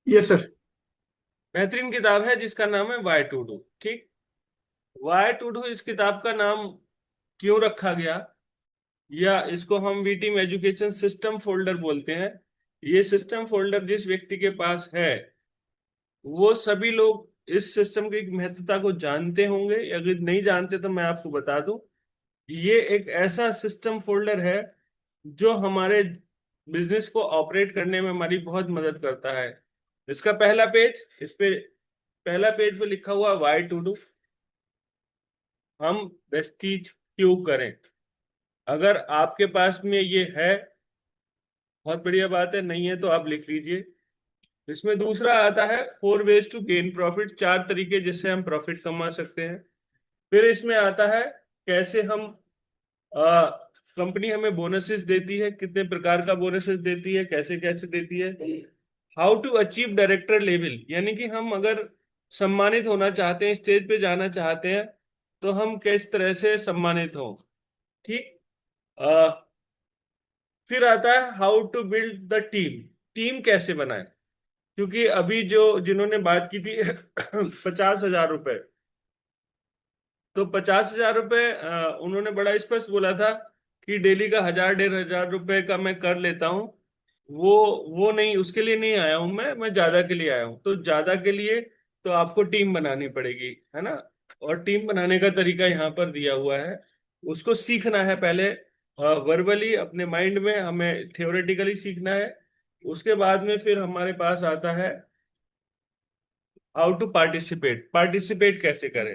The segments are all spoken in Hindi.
Yes sir. बेहतरीन किताब है जिसका नाम है वाई टू डू। ठीक। वाई टू डू इस किताब का नाम क्यों रखा गया, या इसको हम we team education system folder बोलते हैं। ये सिस्टम फोल्डर जिस व्यक्ति के पास है, वो सभी लोग इस सिस्टम की महत्वता को जानते होंगे। अगर नहीं जानते तो मैं आपको बता दूं, ये एक ऐसा सिस्टम फोल्डर है जो हमारे बिजनेस को ऑपरेट करने में हमारी बहुत मदद करता है। इसका पहला पेज, इस पे पहला पेज पे लिखा हुआ वाई टू डू। हम वेस्टीज क्यों करें। अगर आपके पास में ये है, बहुत बढ़िया बात है, नहीं है तो आप लिख लीजिए। इसमें दूसरा आता है four ways to gain profit, चार तरीके जिससे हम प्रॉफिट कमा सकते हैं। फिर इसमें आता है कैसे हम, कंपनी हमें बोनसेस देती है, कितने प्रकार का बोनसेस देती है, कैसे कैसे देती है। How to achieve director level, यानी कि हम अगर सम्मानित होना चाहते हैं, स्टेज पे जाना चाहते हैं, तो हम किस तरह से सम्मानित हों। ठीक। फिर आता है how to build the team, team कैसे बनाए। क्योंकि अभी जो जिन्होंने बात की थी 50,000 रुपए, तो 50,000 रुपए उन्होंने बड़ा स्पष्ट बोला था कि डेली का 1,000 1,500 रुपए का मैं कर लेता हूँ। वो वो नहीं, उसके लिए नहीं आया हूं मैं ज्यादा के लिए आया हूँ। तो ज्यादा के लिए तो आपको टीम बनानी पड़ेगी, है ना। और टीम बनाने का तरीका यहाँ पर दिया हुआ है। उसको सीखना है पहले, वर्बली अपने माइंड में, हमें थियोरेटिकली सीखना है। उसके बाद में फिर हमारे पास आता है हाउ टू पार्टिसिपेट, पार्टिसिपेट कैसे करें।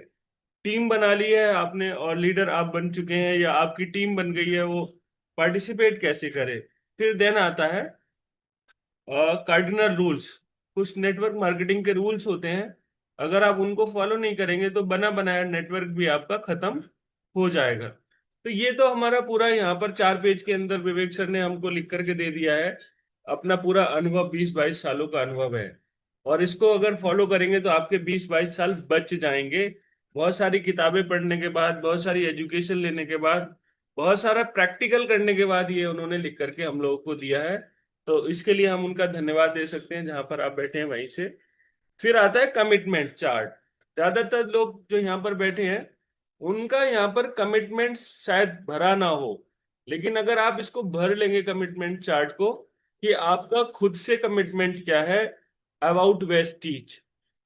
टीम बना ली है आपने और लीडर आप बन चुके हैं या आपकी टीम बन गई है, वो पार्टिसिपेट कैसे करे। फिर देन आता है कार्डिनल रूल्स। कुछ नेटवर्क मार्केटिंग के रूल्स होते हैं, अगर आप उनको फॉलो नहीं करेंगे तो बना बनाया नेटवर्क भी आपका खत्म हो जाएगा। तो ये तो हमारा पूरा यहाँ पर 4 पेज के अंदर विवेक सर ने हमको लिख करके दे दिया है। अपना पूरा अनुभव, 20 22 सालों का अनुभव है। और इसको अगर फॉलो करेंगे तो आपके 20 22 साल बच जाएंगे। बहुत सारी किताबें पढ़ने के बाद, बहुत सारी एजुकेशन लेने के बाद, बहुत सारा प्रैक्टिकल करने के बाद ये उन्होंने लिख करके हम लोगों को दिया है। तो इसके लिए हम उनका धन्यवाद दे सकते हैं, जहां पर आप बैठे हैं वहीं से। फिर आता है कमिटमेंट चार्ट। ज्यादातर लोग जो यहाँ पर बैठे हैं, उनका यहाँ पर कमिटमेंट शायद भरा ना हो, लेकिन अगर आप इसको भर लेंगे कमिटमेंट चार्ट को, कि आपका खुद से कमिटमेंट क्या है अबाउट वेस्टीज,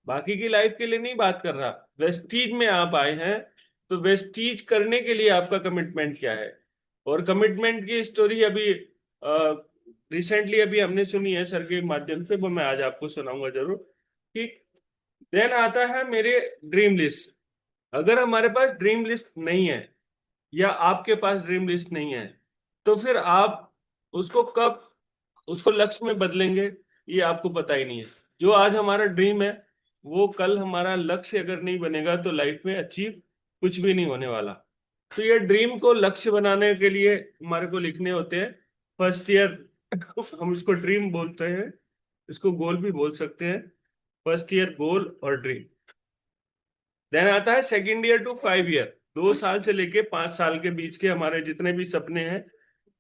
बाकी की लाइफ के लिए नहीं बात कर रहा, वेस्टीज में आप आए हैं, तो वेस्टीज करने के लिए आपका कमिटमेंट क्या है। और कमिटमेंट की स्टोरी अभी रिसेंटली अभी हमने सुनी है सर के माध्यम से, वो मैं आज आपको सुनाऊंगा जरूर। ठीक। देन आता है मेरे ड्रीम लिस्ट। अगर हमारे पास ड्रीम लिस्ट नहीं है, या आपके पास ड्रीम लिस्ट नहीं है, तो फिर आप उसको कब, उसको लक्ष्य में बदलेंगे, ये आपको पता ही नहीं है। जो आज हमारा ड्रीम है, वो कल हमारा लक्ष्य अगर नहीं बनेगा तो लाइफ में अचीव कुछ भी नहीं होने वाला। तो ये ड्रीम को लक्ष्य बनाने के लिए हमारे को लिखने होते हैं फर्स्ट ईयर। हम इसको ड्रीम बोलते हैं, इसको गोल भी बोल सकते हैं। फर्स्ट ईयर गोल और ड्रीम। देन आता है सेकेंड ईयर टू 5 ईयर, 2 साल से लेके 5 साल के बीच के हमारे जितने भी सपने हैं,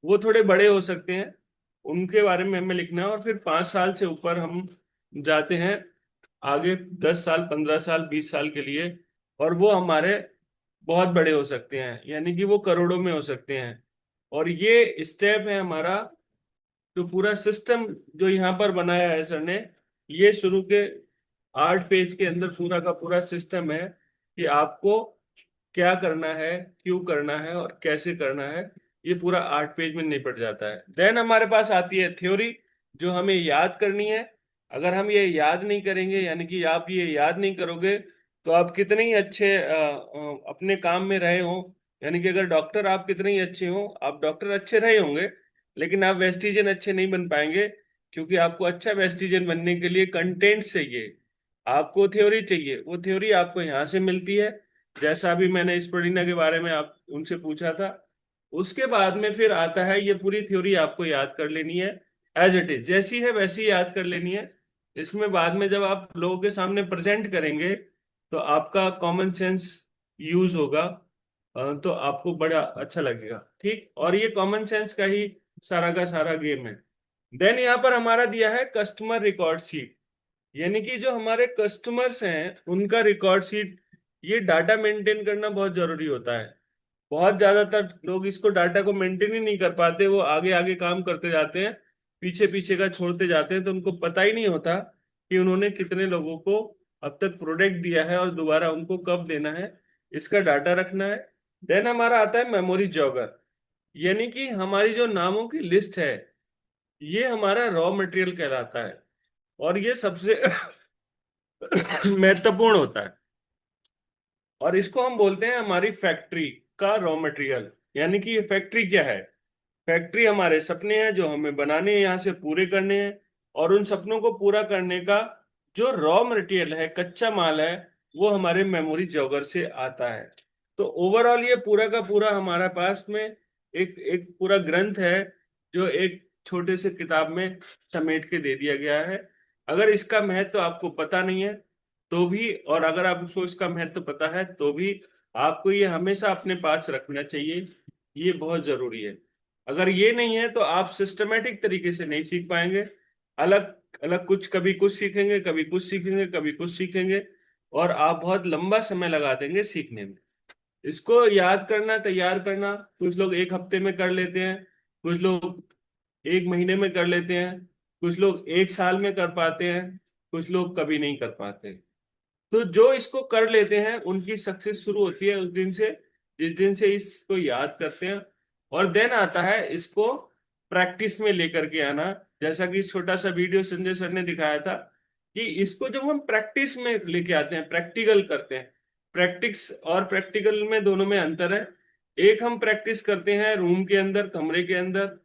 वो थोड़े बड़े हो सकते हैं, उनके बारे में हमें लिखना है। और फिर 5 साल से ऊपर हम जाते हैं आगे, 10 साल 15 साल 20 साल के लिए, और वो हमारे बहुत बड़े हो सकते हैं, यानी कि वो करोड़ों में हो सकते हैं। और ये स्टेप है हमारा, जो पूरा सिस्टम जो यहाँ पर बनाया है सर ने, ये शुरू के 8 पेज के अंदर पूरा का पूरा सिस्टम है कि आपको क्या करना है, क्यों करना है और कैसे करना है। ये पूरा 8 पेज में निपट जाता है। देन हमारे पास आती है थ्योरी, जो हमें याद करनी है। अगर हम ये याद नहीं करेंगे, यानी कि आप ये याद नहीं करोगे, तो आप कितने ही अच्छे अपने काम में रहे हो, यानी कि अगर डॉक्टर आप कितने ही अच्छे हो, आप डॉक्टर अच्छे रहे होंगे, लेकिन आप वेस्टिजियन अच्छे नहीं बन पाएंगे। क्योंकि आपको अच्छा वेस्टिजियन बनने के लिए कंटेंट चाहिए, आपको थ्योरी चाहिए। वो थ्योरी आपको यहाँ से मिलती है, जैसा अभी मैंने स्पॉटिना के बारे में आप उनसे पूछा था। उसके बाद में फिर आता है, ये पूरी थ्योरी आपको याद कर लेनी है, एज इट इज जैसी है वैसी याद कर लेनी है। इसमें बाद में जब आप लोगों के सामने प्रेजेंट करेंगे, तो आपका कॉमन सेंस यूज होगा। तो आपको बड़ा अच्छा लगेगा। ठीक। और ये कॉमन सेंस का ही सारा गेम है। देन यहाँ पर हमारा दिया है कस्टमर रिकॉर्ड शीट। यानी कि जो हमारे कस्टमर्स हैं उनका रिकॉर्ड शीट, ये डाटा मेंटेन करना बहुत जरूरी होता है। बहुत ज्यादातर लोग इसको डाटा को मेंटेन ही नहीं कर पाते, वो आगे आगे काम करते जाते हैं, पीछे पीछे का छोड़ते जाते हैं, तो उनको पता ही नहीं होता कि उन्होंने कितने लोगों को अब तक प्रोडक्ट दिया है और दोबारा उनको कब देना है, इसका डाटा रखना है। देन हमारा आता है मेमोरी जॉगर, यानी कि हमारी जो नामों की लिस्ट है, ये हमारा रॉ मटेरियल कहलाता है, और ये सबसे महत्वपूर्ण होता है। और इसको हम बोलते हैं हमारी फैक्ट्री का रॉ मटेरियल। यानी कि ये फैक्ट्री क्या है? फैक्ट्री हमारे सपने हैं जो हमें बनाने हैं, यहाँ से पूरे करने हैं, और उन सपनों को पूरा करने का जो रॉ मटेरियल है, कच्चा माल है, वो हमारे मेमोरी जॉगर से आता है। तो ओवरऑल ये पूरा का पूरा हमारे पास में एक एक पूरा ग्रंथ है, जो एक छोटे से किताब में समेट के दे दिया गया है। अगर इसका महत्व आपको पता नहीं है तो भी, और अगर आपको इसका महत्व पता है तो भी, आपको ये हमेशा अपने पास रखना चाहिए। ये बहुत जरूरी है। अगर ये नहीं है तो आप सिस्टमेटिक तरीके से नहीं सीख पाएंगे। अलग अलग कुछ, कभी कुछ सीखेंगे, कभी कुछ सीखेंगे, कभी कुछ सीखेंगे, और आप बहुत लंबा समय लगा देंगे सीखने में। इसको याद करना, तैयार करना, कुछ लोग एक हफ्ते में कर लेते हैं, कुछ लोग एक महीने में कर लेते हैं, कुछ लोग एक साल में कर पाते हैं, कुछ लोग कभी नहीं कर पाते। तो जो इसको कर लेते हैं उनकी सक्सेस शुरू होती है उस दिन से, जिस दिन से इसको याद करते हैं। और देन आता है इसको प्रैक्टिस में लेकर के आना। जैसा कि इस छोटा सा वीडियो संजय सर ने दिखाया था, कि इसको जब हम प्रैक्टिस में लेके आते हैं, प्रैक्टिकल करते हैं। प्रैक्टिस और प्रैक्टिकल में, दोनों में अंतर है। एक हम प्रैक्टिस करते हैं रूम के अंदर, कमरे के अंदर,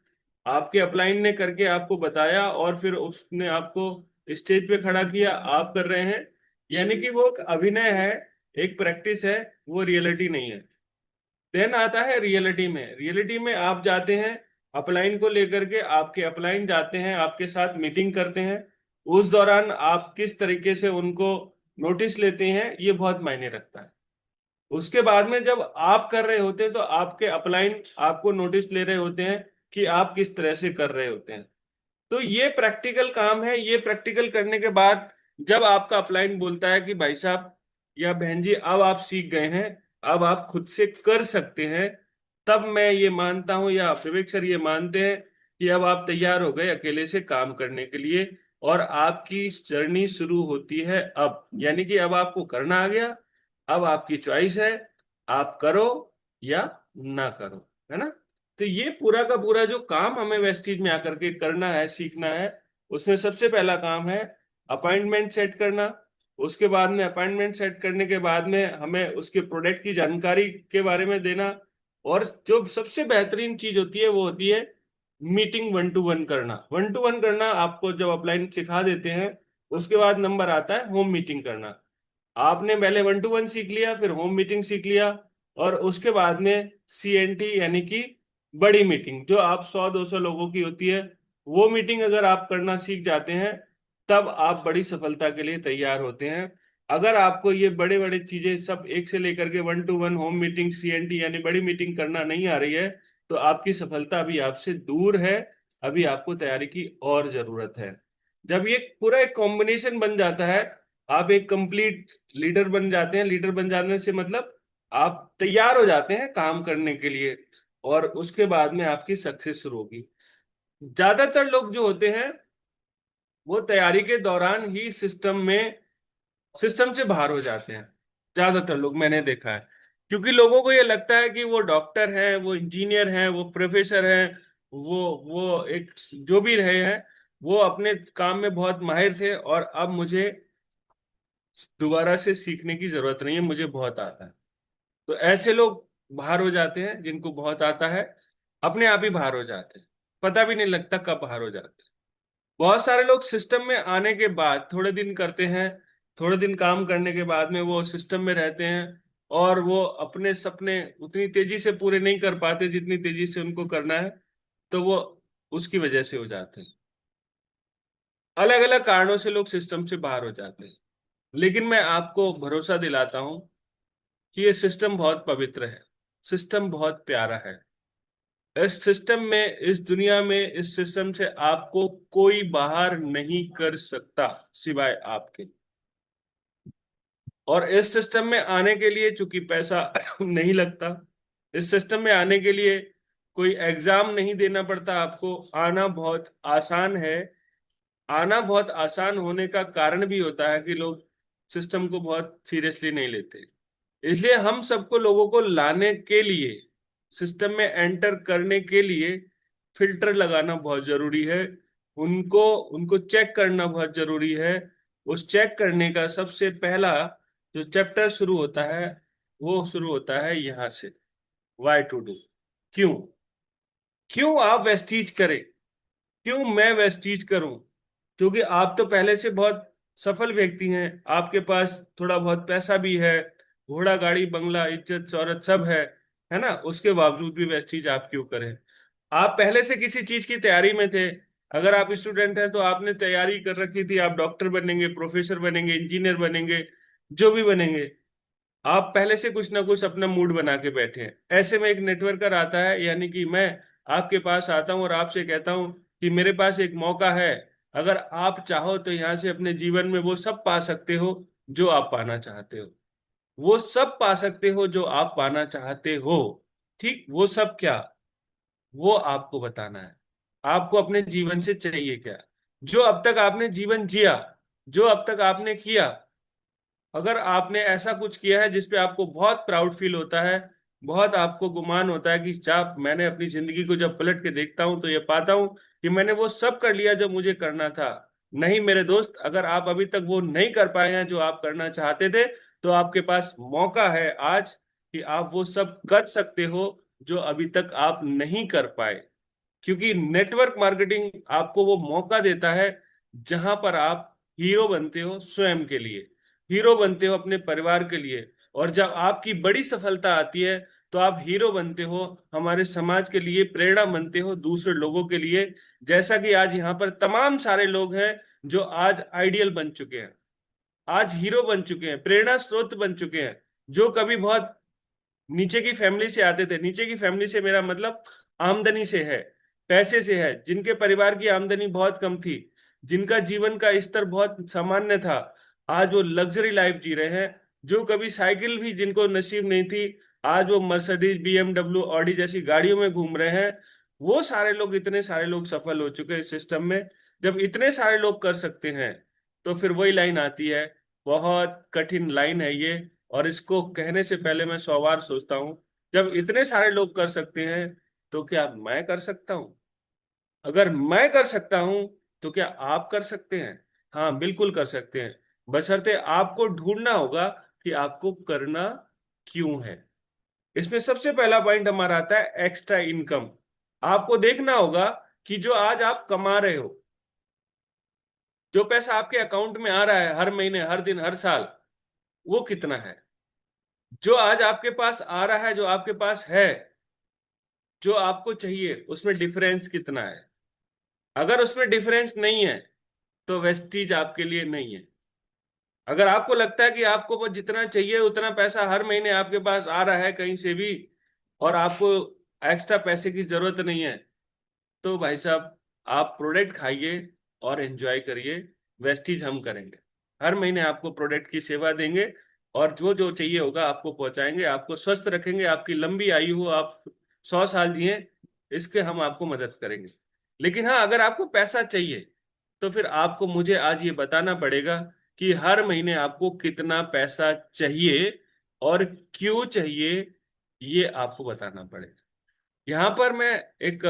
आपके अपलाइन ने करके आपको बताया और फिर उसने आपको स्टेज पे खड़ा किया, आप कर रहे हैं, यानी कि वो एक अभिनय है, एक प्रैक्टिस है, वो रियलिटी नहीं है। देन आता है रियलिटी में। रियलिटी में आप जाते हैं अपलाइन को लेकर के, आपके अपलाइन जाते हैं आपके साथ मीटिंग करते हैं, उस दौरान आप किस तरीके से उनको नोटिस लेते हैं, ये बहुत मायने रखता है। उसके बाद में जब आप कर रहे होते हैं तो आपके अपलाइन आपको नोटिस ले रहे होते हैं कि आप किस तरह से कर रहे होते हैं। तो ये प्रैक्टिकल काम है। ये प्रैक्टिकल करने के बाद जब आपका अपलाइन बोलता है कि भाई साहब या बहन जी अब आप सीख गए हैं, अब आप खुद से कर सकते हैं, तब मैं ये मानता हूं, या विवेक सर ये मानते हैं, कि अब आप तैयार हो गए अकेले से काम करने के लिए, और आपकी जर्नी शुरू होती है अब। यानी कि अब आपको करना आ गया, अब आपकी चॉइस है, आप करो या ना करो, है ना। तो ये पूरा का पूरा जो काम हमें वेस्टीज में आकर के करना है, सीखना है, उसमें सबसे पहला काम है अपॉइंटमेंट सेट करना। उसके बाद में अपॉइंटमेंट सेट करने के बाद में हमें उसके प्रोडक्ट की जानकारी के बारे में देना। और जो सबसे बेहतरीन चीज होती है वो होती है मीटिंग, वन टू वन करना। वन टू वन करना आपको जब अपलाइन सिखा देते हैं, उसके बाद नंबर आता है होम मीटिंग करना। आपने पहले वन टू वन सीख लिया, फिर होम मीटिंग सीख लिया, और उसके बाद में CNT यानी कि बड़ी मीटिंग, जो आप 100-200 लोगों की होती है, वो मीटिंग अगर आप करना सीख जाते हैं, तब आप बड़ी सफलता के लिए तैयार होते हैं। अगर आपको ये बड़े बड़े चीजें सब एक से लेकर के one two one, home meeting, CNT यानी बड़ी मीटिंग करना नहीं आ रही है, तो आपकी सफलता अभी आपसे दूर है। अभी आपको तैयारी की और जरूरत है। जब ये पूरा एक कॉम्बिनेशन बन जाता है, आप एक कंप्लीट लीडर बन जाते हैं। लीडर बन जाने से मतलब आप तैयार हो जाते हैं काम करने के लिए, और उसके बाद में आपकी सक्सेस शुरू होगी। ज्यादातर लोग जो होते हैं वो तैयारी के दौरान ही सिस्टम से बाहर हो जाते हैं। ज्यादातर लोग मैंने देखा है, क्योंकि लोगों को ये लगता है कि वो डॉक्टर है, वो इंजीनियर है, वो प्रोफेसर है, वो एक जो भी रहे हैं, वो अपने काम में बहुत माहिर थे, और अब मुझे दोबारा से सीखने की जरूरत नहीं है, मुझे बहुत आता है। तो ऐसे लोग बाहर हो जाते हैं, जिनको बहुत आता है, अपने आप ही बाहर हो जाते हैं, पता भी नहीं लगता कब बाहर हो जाते हैं। बहुत सारे लोग सिस्टम में आने के बाद थोड़े दिन करते हैं, थोड़े दिन काम करने के बाद में वो सिस्टम में रहते हैं, और वो अपने सपने उतनी तेजी से पूरे नहीं कर पाते जितनी तेजी से उनको करना है, तो वो उसकी वजह से हो जाते हैं। अलग अलग कारणों से लोग सिस्टम से बाहर हो जाते हैं। लेकिन मैं आपको भरोसा दिलाता हूं कि ये सिस्टम बहुत पवित्र है, सिस्टम बहुत प्यारा है। इस सिस्टम में, इस दुनिया में, इस सिस्टम से आपको कोई बाहर नहीं कर सकता सिवाय आपके। और इस सिस्टम में आने के लिए चूंकि पैसा नहीं लगता, इस सिस्टम में आने के लिए कोई एग्जाम नहीं देना पड़ता आपको, आना बहुत आसान है। आना बहुत आसान होने का कारण भी होता है कि लोग सिस्टम को बहुत सीरियसली नहीं लेते। इसलिए हम सबको, लोगों को लाने के लिए, सिस्टम में एंटर करने के लिए फिल्टर लगाना बहुत जरूरी है। उनको उनको चेक करना बहुत जरूरी है। उस चेक करने का सबसे पहला जो चैप्टर शुरू होता है, वो शुरू होता है यहां से, वाई टू डू। क्यों? क्यों आप वेस्टीज करें? क्यों मैं वेस्टीज करूं? क्योंकि आप तो पहले से बहुत सफल व्यक्ति हैं, आपके पास थोड़ा बहुत पैसा भी है, घोड़ा गाड़ी बंगला इज्जत शौहरत सब है ना? उसके बावजूद भी वेस्टीज आप क्यों करें? आप पहले से किसी चीज की तैयारी में थे। अगर आप स्टूडेंट हैं तो आपने तैयारी कर रखी थी, आप डॉक्टर बनेंगे, प्रोफेसर बनेंगे, इंजीनियर बनेंगे, जो भी बनेंगे। आप पहले से कुछ ना कुछ अपना मूड बना के बैठे हैं। ऐसे में एक नेटवर्कर आता है, यानी कि मैं आपके पास आता हूं और आपसे कहता हूं कि मेरे पास एक मौका है, अगर आप चाहो तो यहां से अपने जीवन में वो सब पा सकते हो जो आप पाना चाहते हो। वो सब पा सकते हो जो आप पाना चाहते हो। ठीक, वो सब क्या? वो आपको बताना है। आपको अपने जीवन से चाहिए क्या? जो अब तक आपने जीवन जिया, जो अब तक आपने किया, अगर आपने ऐसा कुछ किया है जिसपे आपको बहुत प्राउड फील होता है, बहुत आपको गुमान होता है कि जब मैंने अपनी जिंदगी को जब पलट के देखता हूं तो ये पाता हूं कि मैंने वो सब कर लिया जो मुझे करना था। नहीं मेरे दोस्त, अगर आप अभी तक वो नहीं कर पाए हैं जो आप करना चाहते थे, तो आपके पास मौका है आज कि आप वो सब कर सकते हो जो अभी तक आप नहीं कर पाए। क्योंकि नेटवर्क मार्केटिंग आपको वो मौका देता है जहां पर आप हीरो बनते हो स्वयं के लिए, हीरो बनते हो अपने परिवार के लिए। और जब आपकी बड़ी सफलता आती है तो आप हीरो बनते हो हमारे समाज के लिए, प्रेरणा बनते हो दूसरे लोगों के लिए। जैसा कि आज यहाँ पर तमाम सारे लोग हैं जो आज आइडियल बन चुके हैं, आज हीरो बन चुके हैं, प्रेरणा स्रोत बन चुके हैं। जो कभी बहुत नीचे की फैमिली से आते थे, नीचे की फैमिली से मेरा मतलब आमदनी से है, पैसे से है, जिनके परिवार की आमदनी बहुत कम थी, जिनका जीवन का स्तर बहुत सामान्य था, आज वो लग्जरी लाइफ जी रहे हैं। जो कभी साइकिल भी जिनको नसीब नहीं थी, आज वो मर्सिडीज, बीएमडब्ल्यू, ऑडी जैसी गाड़ियों में घूम रहे हैं। वो सारे लोग, इतने सारे लोग सफल हो चुके हैं इस सिस्टम में। जब इतने सारे लोग कर सकते हैं तो फिर वही लाइन आती है, बहुत कठिन लाइन है ये, और इसको कहने से पहले मैं 100 बार सोचता हूँ, जब इतने सारे लोग कर सकते हैं तो क्या मैं कर सकता हूँ? अगर मैं कर सकता हूं तो क्या आप कर सकते हैं? हाँ, बिल्कुल कर सकते हैं। बशर्ते आपको ढूंढना होगा कि आपको करना क्यों है। इसमें सबसे पहला पॉइंट हमारा आता है एक्स्ट्रा इनकम। आपको देखना होगा कि जो आज आप कमा रहे हो, जो पैसा आपके अकाउंट में आ रहा है हर महीने, हर दिन, हर साल, वो कितना है? जो आज आपके पास आ रहा है, जो आपके पास है, जो आपको चाहिए, उसमें डिफरेंस कितना है? अगर उसमें डिफरेंस नहीं है तो वेस्टीज आपके लिए नहीं है। अगर आपको लगता है कि आपको बस जितना चाहिए उतना पैसा हर महीने आपके पास आ रहा है कहीं से भी, और आपको एक्स्ट्रा पैसे की जरूरत नहीं है, तो भाई साहब आप प्रोडक्ट खाइए और एंजॉय करिए। वेस्टीज हम करेंगे, हर महीने आपको प्रोडक्ट की सेवा देंगे, और जो जो चाहिए होगा आपको पहुंचाएंगे, आपको स्वस्थ रखेंगे, आपकी लंबी आयु हो, आप 100 साल जिए, इसके हम आपको मदद करेंगे। लेकिन हाँ, अगर आपको पैसा चाहिए तो फिर आपको मुझे आज ये बताना पड़ेगा कि हर महीने आपको कितना पैसा चाहिए और क्यों चाहिए, ये आपको बताना पड़ेगा। यहाँ पर मैं एक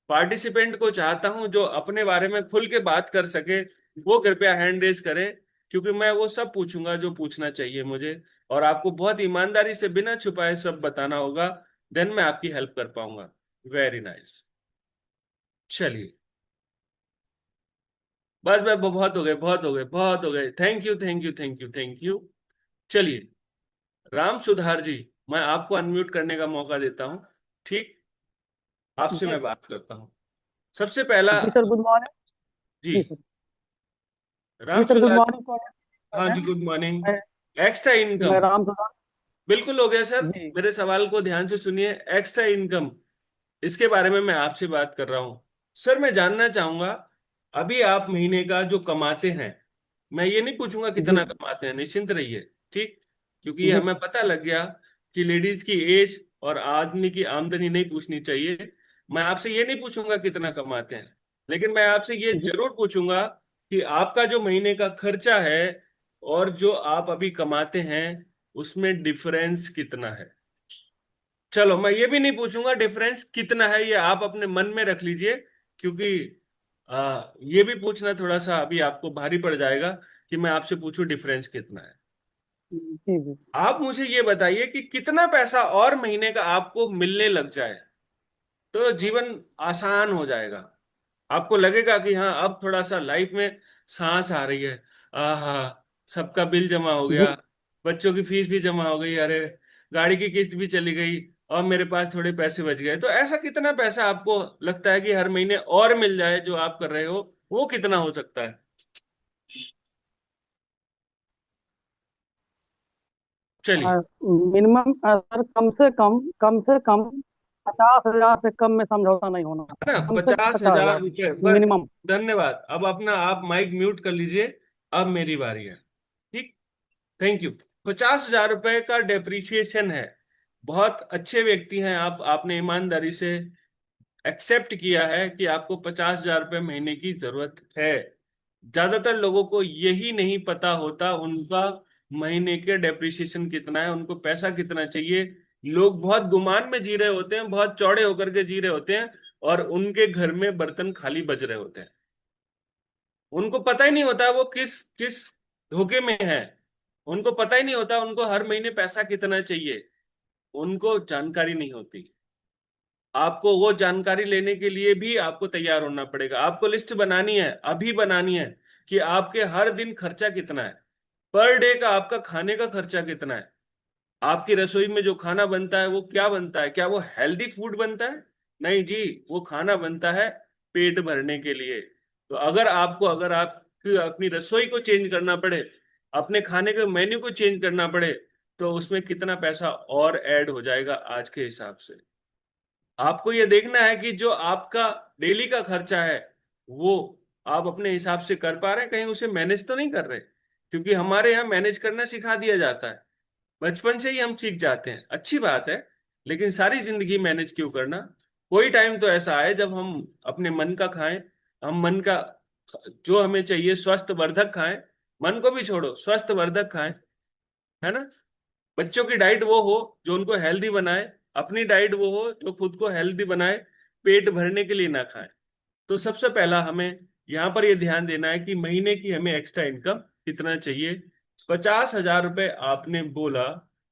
पार्टिसिपेंट को चाहता हूं जो अपने बारे में खुल के बात कर सके, वो कृपया हैंड रेज करे, क्योंकि मैं वो सब पूछूंगा जो पूछना चाहिए मुझे, और आपको बहुत ईमानदारी से बिना छुपाए सब बताना होगा। देन मैं आपकी हेल्प कर पाऊंगा। Very nice. चलिए, बस बस बहुत हो गए, बहुत हो गए, बहुत हो गए। Thank you, thank you, thank you, thank you. चलिए, राम सुधार जी, मैं आपको अनम्यूट करने का मौका देता हूँ। ठीक, आपसे जी मैं बात करता हूँ। सबसे पहला, जी सर, गुड मॉर्निंग। जी, जी सर। जी राम सर, गुड सुधार। Morning sir. हाँ हैं? जी, गुड मॉर्निंग। मैं एक्स्ट्रा मैं इनकम, राम प्रधान। बिल्कुल हो गया सर। जी मेरे सवाल को ध्यान से सुनिए। एक्स्ट्रा इनकम इसके बारे में मैं आपसे बात कर रहा हूं। सर मैं जानना चाहूंगा, अभी आप महीने का जो कमाते हैं, मैं ये नहीं पूछूंगा जी कितना कमाते हैं, निश्चिंत रहिए। ठीक। क्योंकि ये जी। हमें पता लग गया कि लेडीज की एज और आदमी की आमदनी नहीं पूछनी चाहिए। मैं आपसे ये नहीं पूछूंगा कितना कमाते हैं, लेकिन मैं आपसे ये जी जरूर पूछूंगा कि आपका जो महीने का खर्चा है और जो आप अभी कमाते हैं उसमें डिफरेंस कितना है। चलो मैं ये भी नहीं पूछूंगा डिफरेंस कितना है, ये आप अपने मन में रख लीजिए। क्योंकि ये भी पूछना थोड़ा सा अभी आपको भारी पड़ जाएगा कि मैं आपसे पूछूं डिफरेंस कितना है। जी जी। आप मुझे ये बताइए कि कितना पैसा और महीने का आपको मिलने लग जाए तो जीवन आसान हो जाएगा। आपको लगेगा कि हाँ अब थोड़ा सा लाइफ में सांस आ रही है। आहा, सबका बिल जमा हो जी गया, बच्चों की फीस भी जमा हो गई, अरे गाड़ी की किस्त भी चली गई, और मेरे पास थोड़े पैसे बच गए। तो ऐसा कितना पैसा आपको लगता है कि हर महीने और मिल जाए जो आप कर रहे हो, वो कितना हो सकता है? चलिए। मिनिमम सर, कम से कम 50,000 से कम में समझौता नहीं होना। है ना, कम से कम 50,000 50,000 रुपये बस। मिनिमम। धन्यवाद। अब अपना आप माइक म्यूट कर लीजिए। अब मेरी बारी है। ठीक। Thank you. 50,000 रुपए का डेप्रिसिएशन है। बहुत अच्छे व्यक्ति हैं आप, आपने ईमानदारी से एक्सेप्ट किया है कि आपको 50,000 रुपये महीने की जरूरत है। ज्यादातर लोगों को यही नहीं पता होता उनका महीने के डेप्रिसिएशन कितना है, उनको पैसा कितना चाहिए। लोग बहुत गुमान में जी रहे होते हैं, बहुत चौड़े होकर के जी रहे होते हैं, और उनके घर में बर्तन खाली बज रहे होते हैं। उनको पता ही नहीं होता वो किस किस धोखे में है। उनको पता ही नहीं होता उनको हर महीने पैसा कितना चाहिए। उनको जानकारी नहीं होती। आपको वो जानकारी लेने के लिए भी आपको तैयार होना पड़ेगा। आपको लिस्ट बनानी है, अभी बनानी है, कि आपके हर दिन खर्चा कितना है, पर डे का आपका खाने का खर्चा कितना है। आपकी रसोई में जो खाना बनता है वो क्या बनता है, क्या वो हेल्दी फूड बनता है? नहीं जी, वो खाना बनता है पेट भरने के लिए। तो अगर आप अपनी रसोई को चेंज करना पड़े, अपने खाने के मेन्यू को चेंज करना पड़े, तो उसमें कितना पैसा और ऐड हो जाएगा आज के हिसाब से। आपको ये देखना है कि जो आपका डेली का खर्चा है वो आप अपने हिसाब से कर पा रहे हैं, कहीं उसे मैनेज तो नहीं कर रहे। क्योंकि हमारे यहाँ मैनेज करना सिखा दिया जाता है, बचपन से ही हम सीख जाते हैं, अच्छी बात है। लेकिन सारी जिंदगी मैनेज क्यों करना? कोई टाइम तो ऐसा आए जब हम अपने मन का खाएं। हम मन का जो हमें चाहिए स्वस्थ वर्धक खाएं। मन को भी छोड़ो, स्वस्थ वर्धक खाएं। है ना। बच्चों की डाइट वो हो जो उनको हेल्दी बनाए, अपनी डाइट वो हो जो खुद को हेल्दी बनाए, पेट भरने के लिए ना खाएं। तो सबसे पहला हमें यहाँ पर ये ध्यान देना है कि महीने की हमें एक्स्ट्रा इनकम कितना चाहिए। 50,000 रुपए आपने बोला।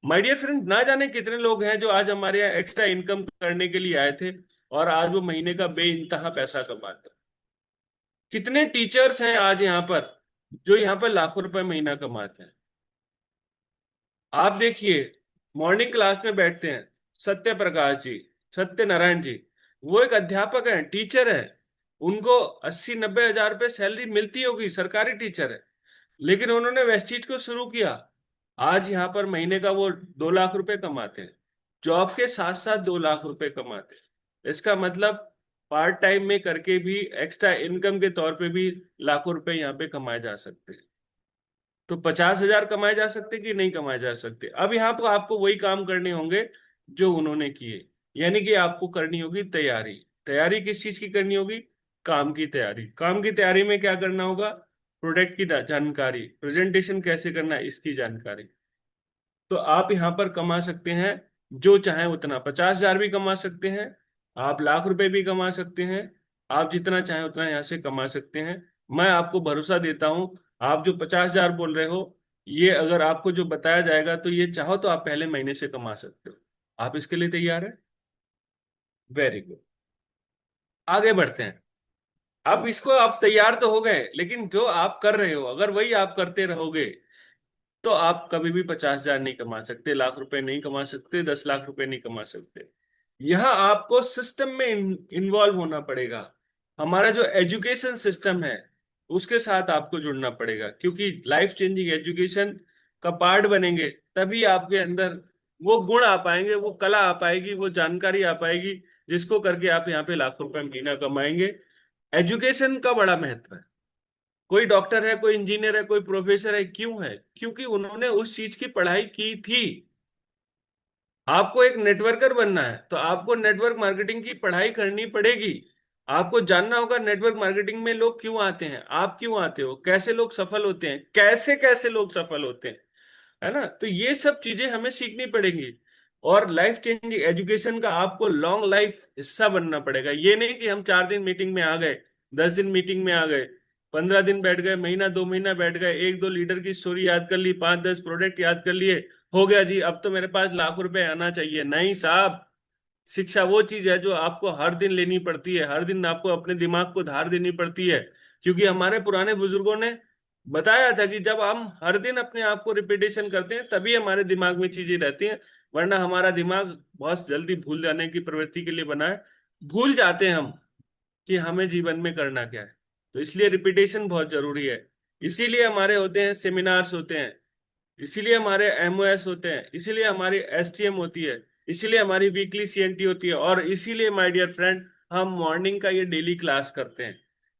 माय डियर फ्रेंड, ना जाने कितने लोग हैं जो आज हमारे यहाँ एक्स्ट्रा इनकम करने के लिए आए थे, और आज वो महीने का बेइंतहा पैसा कमाते हैं। कितने टीचर्स हैं आज यहाँ पर जो यहाँ पर लाखों रुपए महीना कमाते हैं। आप देखिए, मॉर्निंग क्लास में बैठते हैं सत्य प्रकाश जी, सत्यनारायण जी। वो एक अध्यापक हैं, टीचर हैं। उनको 80-90 हजार रुपए सैलरी मिलती होगी, सरकारी टीचर है। लेकिन उन्होंने वेस्टीज को शुरू किया। आज यहाँ पर महीने का वो 2 लाख रुपए कमाते हैं। जॉब के साथ साथ 2 लाख रुपए कमाते हैं। इसका मतलब पार्ट टाइम में करके भी एक्स्ट्रा इनकम के तौर पे भी लाखों रुपए यहाँ पे कमाए जा सकते हैं। तो 50,000 कमाए जा सकते कि नहीं कमाए जा सकते? अब यहाँ पर आपको वही काम करने होंगे जो उन्होंने किए। यानी कि आपको करनी होगी तैयारी। तैयारी किस चीज की करनी होगी? काम की तैयारी। काम की तैयारी में क्या करना होगा? प्रोडक्ट की जानकारी, प्रेजेंटेशन कैसे करना है इसकी जानकारी। तो आप यहाँ पर कमा सकते हैं जो चाहे उतना। 50,000 भी कमा सकते हैं, आप लाख रुपए भी कमा सकते हैं। आप जितना चाहे उतना यहाँ से कमा सकते हैं। मैं आपको भरोसा देता हूं, आप जो 50,000 बोल रहे हो, ये अगर आपको जो बताया जाएगा तो ये चाहो तो आप पहले महीने से कमा सकते हो। आप इसके लिए तैयार है? Very good. आगे बढ़ते हैं। अब इसको आप तैयार तो हो गए, लेकिन जो आप कर रहे हो अगर वही आप करते रहोगे तो आप कभी भी 50,000 नहीं कमा सकते, लाख रुपए नहीं कमा सकते, 10 लाख रुपए नहीं कमा सकते। यहां आपको सिस्टम में इन्वॉल्व होना पड़ेगा। हमारा जो एजुकेशन सिस्टम है उसके साथ आपको जुड़ना पड़ेगा, क्योंकि लाइफ चेंजिंग एजुकेशन का पार्ट बनेंगे तभी आपके अंदर वो गुण आ पाएंगे, वो कला आ पाएगी, वो जानकारी आ पाएगी जिसको करके आप यहाँ पे लाखों रुपए महीना कमाएंगे। एजुकेशन का बड़ा महत्व है। कोई डॉक्टर है, कोई इंजीनियर है, कोई प्रोफेसर है, क्यों है? क्योंकि उन्होंने उस चीज की पढ़ाई की थी। आपको एक नेटवर्कर बनना है तो आपको नेटवर्क मार्केटिंग की पढ़ाई करनी पड़ेगी। आपको जानना होगा नेटवर्क मार्केटिंग में लोग क्यों आते हैं, आप क्यों आते हो, कैसे लोग सफल होते हैं, कैसे कैसे लोग सफल होते हैं, है ना? तो ये सब चीजें हमें सीखनी पड़ेंगी। और लाइफ चेंजिंग एजुकेशन का आपको लॉन्ग लाइफ हिस्सा बनना पड़ेगा। ये नहीं कि हम 4 दिन मीटिंग में आ गए, 10 दिन मीटिंग में आ गए, 15 दिन बैठ गए, महीना 2 महीना बैठ गए, 1-2 लीडर की स्टोरी याद कर ली, 5-10 प्रोडक्ट याद कर लिए, हो गया जी, अब तो मेरे पास लाखों रुपए आना चाहिए। नहीं साहब, शिक्षा वो चीज है जो आपको हर दिन लेनी पड़ती है, हर दिन आपको अपने दिमाग को धार देनी पड़ती है। क्योंकि हमारे पुराने बुजुर्गों ने बताया था कि जब हम हर दिन अपने आप को रिपीटेशन करते हैं तभी हमारे दिमाग में चीजें रहती हैं, वरना हमारा दिमाग बहुत जल्दी भूल जाने की प्रवृत्ति के लिए बना है। भूल जाते हैं हम कि हमें जीवन में करना क्या है। तो इसलिए रिपीटेशन बहुत जरूरी है। इसीलिए हमारे होते हैं सेमिनार्स होते हैं, इसीलिए हमारे एमओएस होते हैं, इसीलिए हमारी एसटीएम होती है, इसीलिए हमारी वीकली सीएनटी होती है, और इसीलिए माय डियर फ्रेंड हम मॉर्निंग का ये डेली क्लास करते हैं,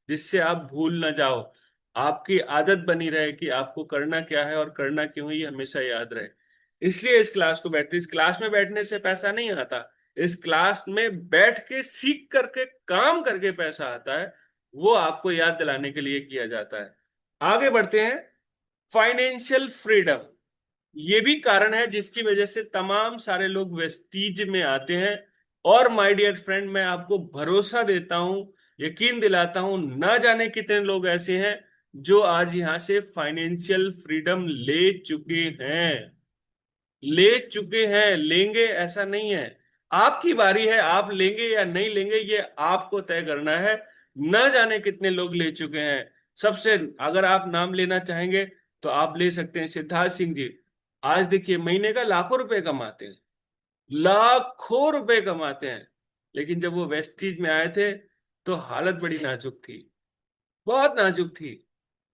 जिससे आप भूल ना जाओ, आपकी आदत बनी रहे कि आपको करना क्या है और करना क्यों है, ये हमेशा याद रहे। इसलिए इस क्लास को बैठते, इस क्लास में बैठने से पैसा नहीं आता, इस क्लास में बैठ के सीख करके काम करके पैसा आता है। वो आपको याद दिलाने के लिए किया जाता है। आगे बढ़ते हैं। फाइनेंशियल फ्रीडम, ये भी कारण है जिसकी वजह से तमाम सारे लोग वेस्टीज में आते हैं। और माय डियर फ्रेंड, मैं आपको भरोसा देता हूं, यकीन दिलाता हूं, ना जाने कितने लोग ऐसे हैं जो आज यहां से फाइनेंशियल फ्रीडम ले चुके हैं, ले चुके हैं, लेंगे, ऐसा नहीं है। आपकी बारी है, आप लेंगे या नहीं लेंगे ये आपको तय करना है। न जाने कितने लोग ले चुके हैं। सबसे, अगर आप नाम लेना चाहेंगे तो आप ले सकते हैं सिद्धार्थ सिंह जी। आज देखिए महीने का लाखों रुपए कमाते हैं, लाखों रुपए कमाते हैं। लेकिन जब वो वेस्टीज में आए थे तो हालत बड़ी नाजुक थी, बहुत नाजुक थी।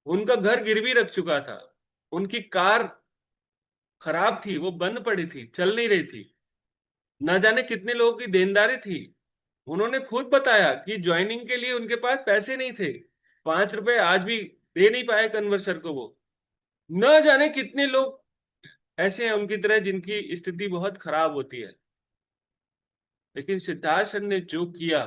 उनका घर गिरवी रख चुका था, उनकी कार खराब थी, वो बंद पड़ी थी, चल नहीं रही थी, ना जाने कितने लोगों की देनदारी थी। उन्होंने खुद बताया कि ज्वाइनिंग के लिए उनके पास पैसे नहीं थे, 5 रुपए आज भी दे नहीं पाए कन्वर्सर को वो। न जाने कितने लोग ऐसे हैं उनकी तरह जिनकी स्थिति बहुत खराब होती है। लेकिन सिद्धार्थ सर ने जो किया,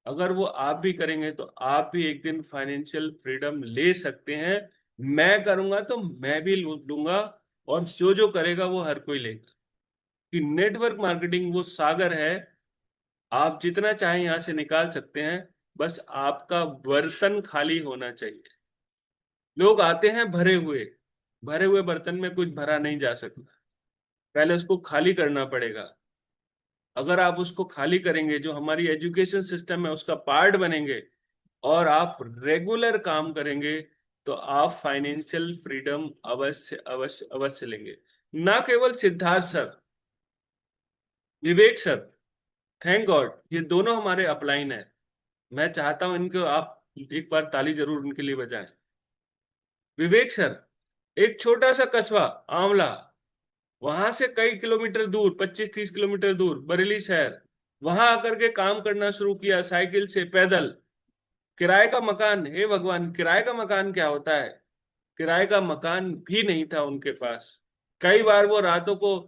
अगर वो आप भी करेंगे तो आप भी एक दिन फाइनेंशियल फ्रीडम ले सकते हैं। मैं करूंगा तो मैं भी लूंगा, और जो जो करेगा वो हर कोई लेगा। कि नेटवर्क मार्केटिंग वो सागर है, आप जितना चाहें यहां से निकाल सकते हैं, बस आपका बर्तन खाली होना चाहिए। लोग आते हैं भरे हुए, भरे हुए बर्तन में कुछ भरा नहीं जा सकता, पहले उसको खाली करना पड़ेगा। अगर आप उसको खाली करेंगे, जो हमारी एजुकेशन सिस्टम है उसका पार्ट बनेंगे, और आप रेगुलर काम करेंगे, तो आप फाइनेंशियल फ्रीडम अवश्य अवश्य अवश्य लेंगे। ना केवल सिद्धार्थ सर, विवेक सर, थैंक गॉड, ये दोनों हमारे अपलाइन है। मैं चाहता हूं इनको आप एक बार ताली जरूर उनके लिए बजाएं। विवेक सर, एक छोटा सा कस्बा आंवला, वहां से कई किलोमीटर दूर, 25-30 किलोमीटर दूर बरेली शहर, वहां आकर के काम करना शुरू किया, साइकिल से, पैदल। किराए का मकान, हे भगवान, किराए का मकान क्या होता है? किराए का मकान भी नहीं था उनके पास। कई बार वो रातों को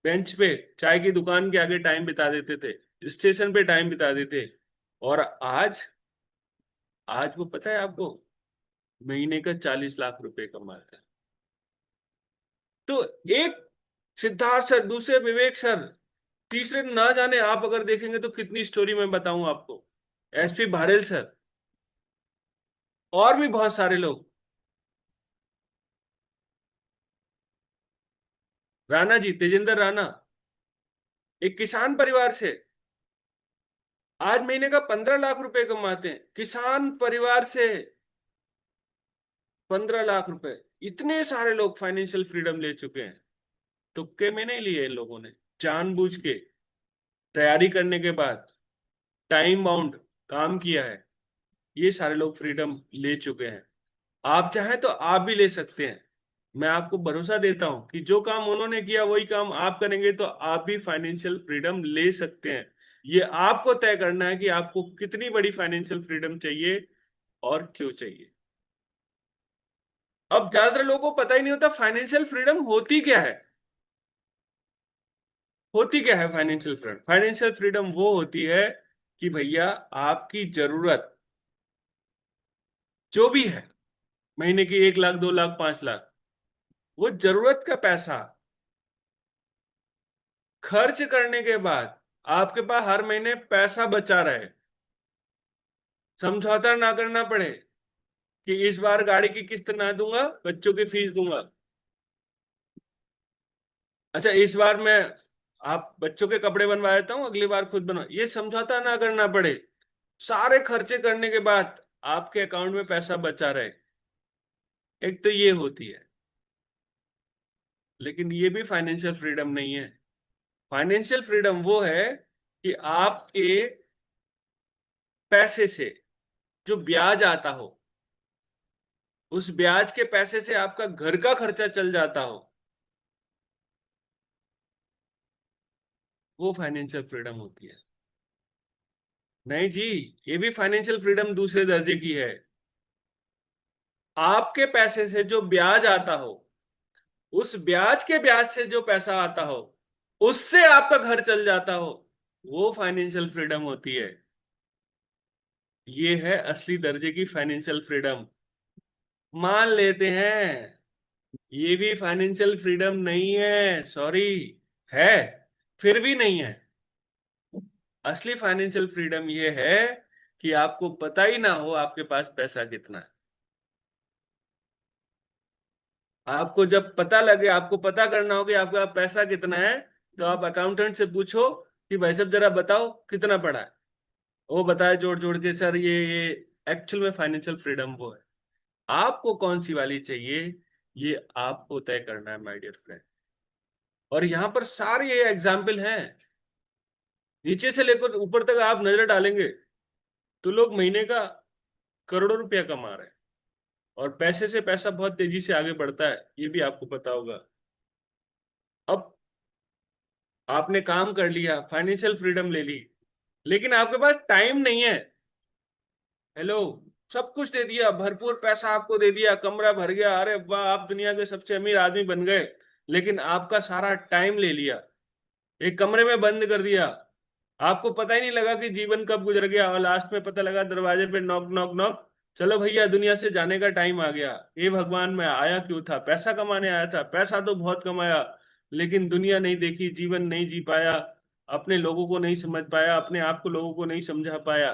बेंच पे, चाय की दुकान के आगे टाइम बिता देते थे, स्टेशन पे टाइम बिता देते। और आज, आज वो पता है आपको, महीने का 40 लाख रुपए कमाते हैं। तो एक सिद्धार्थ सर, दूसरे विवेक सर, तीसरे ना जाने आप अगर देखेंगे तो कितनी स्टोरी मैं बताऊं आपको, एसपी भारेल सर, और भी बहुत सारे लोग। राणा जी, तेजेंद्र राणा, एक किसान परिवार से, आज महीने का 15 लाख रुपए कमाते हैं, किसान परिवार से 15 लाख रुपए। इतने सारे लोग फाइनेंशियल फ्रीडम ले चुके हैं। तुक्के में नहीं लिए इन लोगों ने, जानबूझ के तैयारी करने के बाद टाइम बाउंड काम किया है। ये सारे लोग फ्रीडम ले चुके हैं। आप चाहें तो आप भी ले सकते हैं। मैं आपको भरोसा देता हूं कि जो काम उन्होंने किया वही काम आप करेंगे तो आप भी फाइनेंशियल फ्रीडम ले सकते हैं। ये आपको तय करना है कि आपको कितनी बड़ी फाइनेंशियल फ्रीडम चाहिए और क्यों चाहिए। अब ज्यादातर लोगों को पता ही नहीं होता फाइनेंशियल फ्रीडम होती क्या है। होती क्या है फाइनेंशियल फ्रीडम? फाइनेंशियल फ्रीडम वो होती है कि भैया आपकी जरूरत जो भी है, महीने की 1 लाख 2 लाख 5 लाख, वो जरूरत का पैसा खर्च करने के बाद आपके पास हर महीने पैसा बचा रहे, समझौता ना करना पड़े कि इस बार गाड़ी की किस्त ना दूंगा, बच्चों की फीस दूंगा। अच्छा, इस बार मैं आप बच्चों के कपड़े बनवा देता हूँ, अगली बार खुद बनवा, ये समझौता ना करना पड़े। सारे खर्चे करने के बाद आपके अकाउंट में पैसा बचा रहे, एक तो ये होती है। लेकिन ये भी फाइनेंशियल फ्रीडम नहीं है। फाइनेंशियल फ्रीडम वो है कि आपके पैसे से जो ब्याज आता हो, उस ब्याज के पैसे से आपका घर का खर्चा चल जाता हो, वो फाइनेंशियल फ्रीडम होती है। नहीं जी, ये भी फाइनेंशियल फ्रीडम दूसरे दर्जे की है। आपके पैसे से जो ब्याज आता हो, उस ब्याज के ब्याज से जो पैसा आता हो, उससे आपका घर चल जाता हो, वो फाइनेंशियल फ्रीडम होती है। ये है असली दर्जे की फाइनेंशियल फ्रीडम। मान लेते हैं ये भी फाइनेंशियल फ्रीडम नहीं है, सॉरी, है, फिर भी नहीं है। असली फाइनेंशियल फ्रीडम ये है कि आपको पता ही ना हो आपके पास पैसा कितना है। आपको जब पता लगे, आपको पता करना हो कि आपके पास पैसा कितना है, तो आप अकाउंटेंट से पूछो कि भाई साहब जरा बताओ कितना पड़ा है। वो बताए जोड़ जोड़ के, सर ये एक्चुअल में फाइनेंशियल फ्रीडम वो है। आपको कौन सी वाली चाहिए, ये आपको तय करना है माय डियर फ्रेंड। और यहां पर सारे ये एग्जाम्पल हैं, नीचे से लेकर ऊपर तक आप नजर डालेंगे तो लोग महीने का करोड़ों रुपया कमा रहे हैं, और पैसे से पैसा बहुत तेजी से आगे बढ़ता है, ये भी आपको पता होगा। अब आपने काम कर लिया, फाइनेंशियल फ्रीडम ले ली, लेकिन आपके पास टाइम नहीं है। हेलो, सब कुछ दे दिया, भरपूर पैसा आपको दे दिया, कमरा भर गया, अरे वाह आप दुनिया के सबसे अमीर आदमी बन गए, लेकिन आपका सारा टाइम ले लिया, एक कमरे में बंद कर दिया। आपको पता ही नहीं लगा कि जीवन कब गुजर गया, और लास्ट में पता लगा दरवाजे पे नॉक नॉक नॉक, चलो भैया दुनिया से जाने का टाइम आ गया। हे भगवान, मैं आया क्यों था? पैसा कमाने आया था, पैसा तो बहुत कमाया, लेकिन दुनिया नहीं देखी, जीवन नहीं जी पाया, अपने लोगों को नहीं समझ पाया, अपने आप को लोगों को नहीं समझा पाया।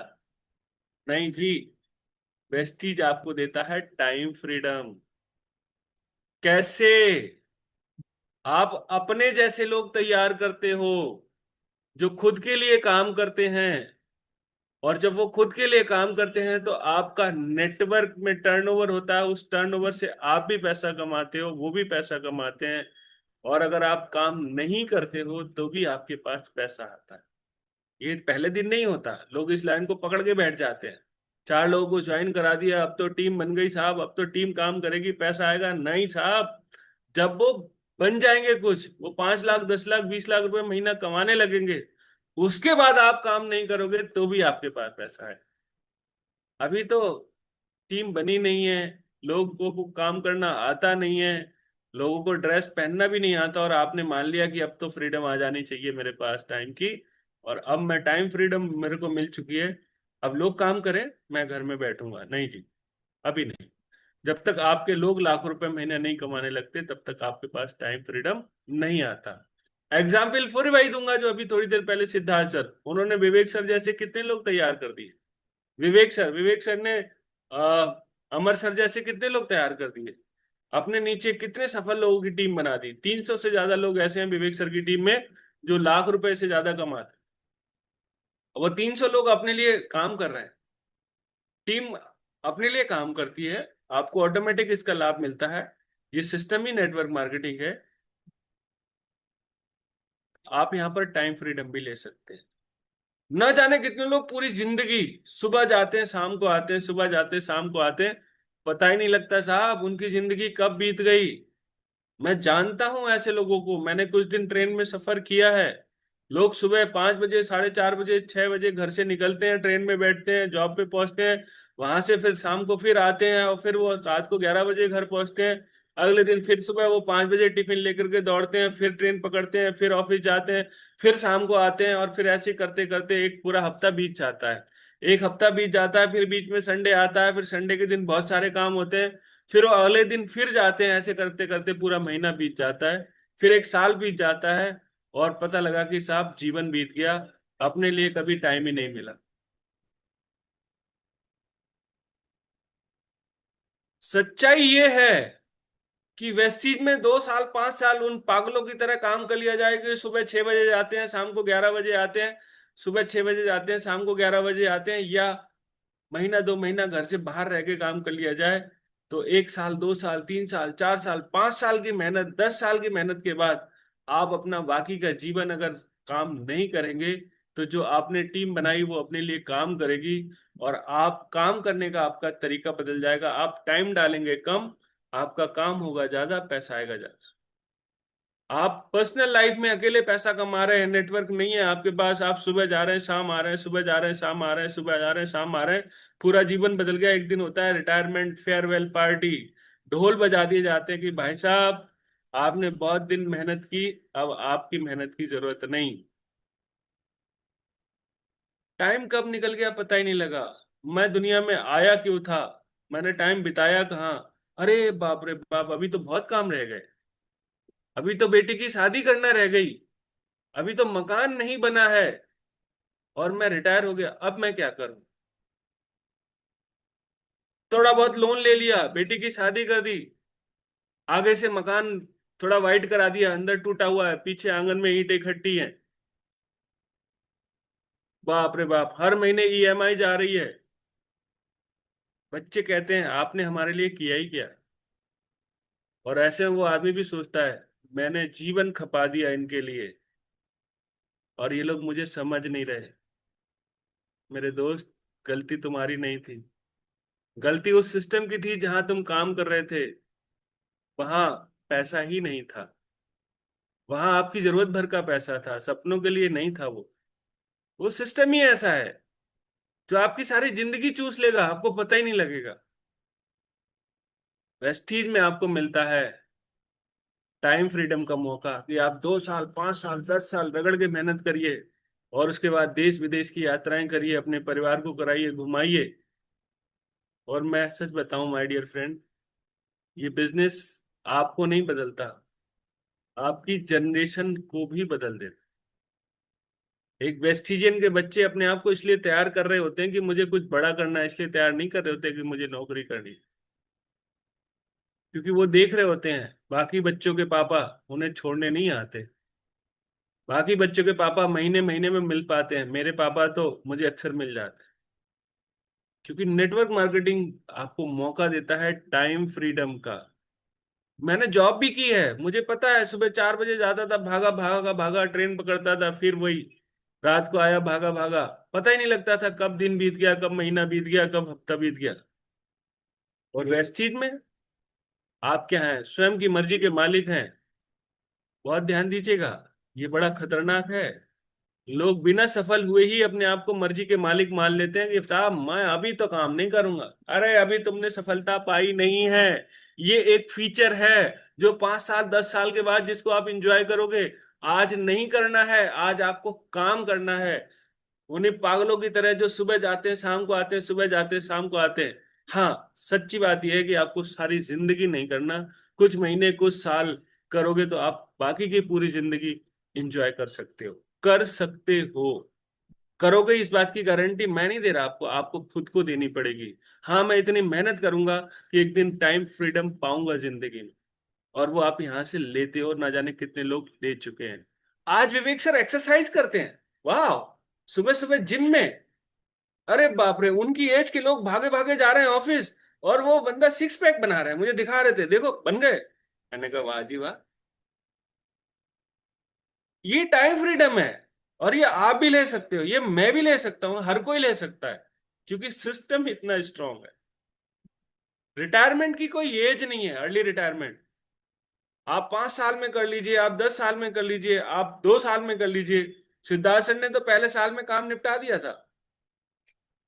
नहीं जी, वेस्टीज आपको देता है टाइम फ्रीडम। कैसे? आप अपने जैसे लोग तैयार करते हो जो खुद के लिए काम करते हैं, और जब वो खुद के लिए काम करते हैं तो आपका नेटवर्क में टर्नओवर होता है, उस टर्नओवर से आप भी पैसा कमाते हो, वो भी पैसा कमाते हैं। और अगर आप काम नहीं करते हो तो भी आपके पास पैसा आता है। ये पहले दिन नहीं होता, लोग इस लाइन को पकड़ के बैठ जाते हैं। 4 लोगों को ज्वाइन करा दिया, अब तो टीम बन गई साहब, अब तो टीम काम करेगी, पैसा आएगा। नहीं साहब, जब वो बन जाएंगे कुछ, वो 5 लाख 10 लाख 20 लाख रुपए महीना कमाने लगेंगे, उसके बाद आप काम नहीं करोगे तो भी आपके पास पैसा है। अभी तो टीम बनी नहीं है, लोगों को काम करना आता नहीं है, लोगों को ड्रेस पहनना भी नहीं आता, और आपने मान लिया कि अब तो फ्रीडम आ जानी चाहिए मेरे पास टाइम की, और अब मैं टाइम फ्रीडम मेरे को मिल चुकी है, अब लोग काम करें, मैं घर में बैठूंगा। नहीं जी, अभी नहीं। जब तक आपके लोग लाखों रुपए महीने नहीं कमाने लगते, तब तक आपके पास टाइम फ्रीडम नहीं आता। एग्जाम्पल फिर वही दूंगा जो अभी थोड़ी देर पहले सिद्धार्थ सर, उन्होंने विवेक सर जैसे कितने लोग तैयार कर दिए। विवेक सर ने अमर सर जैसे कितने लोग तैयार कर दिए, अपने नीचे कितने सफल लोगों की टीम बना दी। 300 से ज्यादा लोग ऐसे हैं विवेक सर की टीम में जो लाख रुपए से ज्यादा कमाते हैं। वो 300 लोग अपने लिए काम कर रहे हैं, टीम अपने लिए काम करती है, आपको ऑटोमेटिक इसका लाभ मिलता है। ये सिस्टम ही नेटवर्क मार्केटिंग है। आप यहाँ पर टाइम फ्रीडम भी ले सकते हैं। न जाने कितने लोग पूरी जिंदगी सुबह जाते हैं शाम को आते हैं, सुबह जाते हैं शाम को आते हैं, पता ही नहीं लगता साहब उनकी जिंदगी कब बीत गई। मैं जानता हूं ऐसे लोगों को, मैंने कुछ दिन ट्रेन में सफर किया है, लोग सुबह 5 बजे, 4:30 बजे, 6 बजे घर से निकलते हैं, ट्रेन में बैठते हैं, जॉब पे पहुंचते हैं, वहां से फिर शाम को फिर आते हैं और फिर वो रात को 11 बजे घर पहुंचते हैं। अगले दिन फिर सुबह वो 5 बजे टिफिन लेकर के दौड़ते हैं, फिर ट्रेन पकड़ते हैं, फिर ऑफिस जाते हैं, फिर शाम को आते हैं, और फिर ऐसे करते करते एक पूरा हफ्ता बीत जाता है। एक हफ्ता बीत जाता है, फिर बीच में संडे आता है, फिर संडे के दिन बहुत सारे काम होते हैं, फिर वो अगले दिन फिर जाते हैं, ऐसे करते करते पूरा महीना बीत जाता है। फिर एक साल बीत जाता है, और पता लगा कि साहब जीवन बीत गया, अपने लिए कभी टाइम ही नहीं मिला। सच्चाई ये है कि वेस्टीज में 2 साल 5 साल उन पागलों की तरह काम कर लिया जाए कि सुबह 6 बजे जाते हैं, शाम को 11 बजे आते हैं, सुबह 6 बजे जाते हैं, शाम को 11 बजे आते हैं, या महीना 2 महीना घर से बाहर रह के काम कर लिया जाए, तो 1 साल 2 साल 3 साल 4 साल 5 साल की मेहनत, 10 साल की मेहनत के बाद आप अपना बाकी का जीवन अगर काम नहीं करेंगे, तो जो आपने टीम बनाई वो अपने लिए काम करेगी, और आप काम करने का आपका तरीका बदल जाएगा। आप टाइम डालेंगे कम, आपका काम होगा ज्यादा, पैसा आएगा ज्यादा। आप पर्सनल लाइफ में अकेले पैसा कमा रहे हैं, नेटवर्क नहीं है आपके पास, आप सुबह जा रहे हैं शाम आ रहे हैं, सुबह जा रहे हैं शाम आ रहे हैं, सुबह जा रहे हैं शाम आ रहे हैं, पूरा जीवन बदल गया। एक दिन होता है रिटायरमेंट फेयरवेल पार्टी, ढोल बजा दिए जाते हैं कि भाई साहब आपने बहुत दिन मेहनत की, अब आपकी मेहनत की जरूरत नहीं। टाइम कब निकल गया पता ही नहीं लगा। मैं दुनिया में आया क्यों था, मैंने टाइम बिताया कहाँ, अरे बाप रे बाप, अभी तो बहुत काम रह गए, अभी तो बेटी की शादी करना रह गई, अभी तो मकान नहीं बना है, और मैं रिटायर हो गया, अब मैं क्या करूं। थोड़ा बहुत लोन ले लिया, बेटी की शादी कर दी, आगे से मकान थोड़ा वाइट करा दिया, अंदर टूटा हुआ है, पीछे आंगन में ईंट इकट्ठी है, बाप रे बाप, हर महीने ईएमआई जा रही है। बच्चे कहते हैं आपने हमारे लिए किया ही क्या, और ऐसे वो आदमी भी सोचता है मैंने जीवन खपा दिया इनके लिए, और ये लोग मुझे समझ नहीं रहे। मेरे दोस्त, गलती तुम्हारी नहीं थी, गलती उस सिस्टम की थी जहां तुम काम कर रहे थे, वहां पैसा ही नहीं था, वहां आपकी जरूरत भर का पैसा था, सपनों के लिए नहीं था। वो सिस्टम ही ऐसा है जो आपकी सारी जिंदगी चूस लेगा, आपको पता ही नहीं लगेगा। वेस्टीज में आपको मिलता है टाइम फ्रीडम का मौका, कि आप 2 साल 5 साल 10 साल रगड़ के मेहनत करिए, और उसके बाद देश विदेश की यात्राएं करिए, अपने परिवार को कराइए, घुमाइए। और मैं सच बताऊं माय डियर फ्रेंड, ये बिजनेस आपको नहीं बदलता, आपकी जनरेशन को भी बदल देता। एक वेस्टिजियन के बच्चे अपने आप को इसलिए तैयार कर रहे होते हैं कि मुझे कुछ बड़ा करना है, इसलिए तैयार नहीं कर रहे होते कि मुझे नौकरी करनी है, क्योंकि वो देख रहे होते हैं बाकी बच्चों के पापा उन्हें छोड़ने नहीं आते, बाकी बच्चों के पापा महीने महीने में मिल पाते हैं, मेरे पापा तो मुझे अक्सर मिल जाते हैं। क्योंकि नेटवर्क मार्केटिंग आपको मौका देता है टाइम फ्रीडम का। मैंने जॉब भी की है, मुझे पता है, सुबह 4 बजे जाता था, भागा भागा भागा ट्रेन पकड़ता था, फिर वही रात को आया, भागा भागा, पता ही नहीं लगता था कब दिन बीत गया, कब महीना बीत गया, कब हफ्ता बीत गया। और वेस्ट चीज में आप क्या हैं, स्वयं की मर्जी के मालिक हैं। बहुत ध्यान दीजिएगा, ये बड़ा खतरनाक है। लोग बिना सफल हुए ही अपने आप को मर्जी के मालिक मान लेते हैं कि साहब मैं अभी तो काम नहीं करूंगा। अरे अभी तुमने सफलता पाई नहीं है, ये एक फीचर है जो 5 साल 10 साल के बाद जिसको आप इंजॉय करोगे। आज नहीं करना है, आज आपको काम करना है। उन्हीं पागलों की तरह जो सुबह जाते हैं शाम को आते हैं, सुबह जाते हैं शाम को आते हैं। हाँ, सच्ची बात यह है कि आपको सारी जिंदगी नहीं करना, कुछ महीने कुछ साल करोगे तो आप बाकी की पूरी जिंदगी एंजॉय कर सकते हो, कर सकते हो। करोगे इस बात की गारंटी मैं नहीं दे रहा आपको, आपको खुद को देनी पड़ेगी। हाँ, मैं इतनी मेहनत करूंगा कि एक दिन टाइम फ्रीडम पाऊंगा जिंदगी में, और वो आप यहां से लेते हो, ना जाने कितने लोग ले चुके हैं। आज विवेक सर एक्सरसाइज करते हैं, वाह, सुबह सुबह जिम में, अरे बाप रे, उनकी एज के लोग भागे भागे जा रहे हैं ऑफिस, और वो बंदा 6 पैक बना रहे हैं, मुझे दिखा रहे थे, देखो बन गए। मैंने कहा वाह जी वाह, ये टाइम फ्रीडम है। और ये आप भी ले सकते हो, ये मैं भी ले सकता हूँ, हर कोई ले सकता है, क्योंकि सिस्टम इतना स्ट्रांग है। रिटायरमेंट की कोई एज नहीं है, अर्ली रिटायरमेंट आप 5 साल में कर लीजिए, आप 10 साल में कर लीजिए, आप 2 साल में कर लीजिए, सिद्धार्थ सर ने तो पहले साल में काम निपटा दिया था।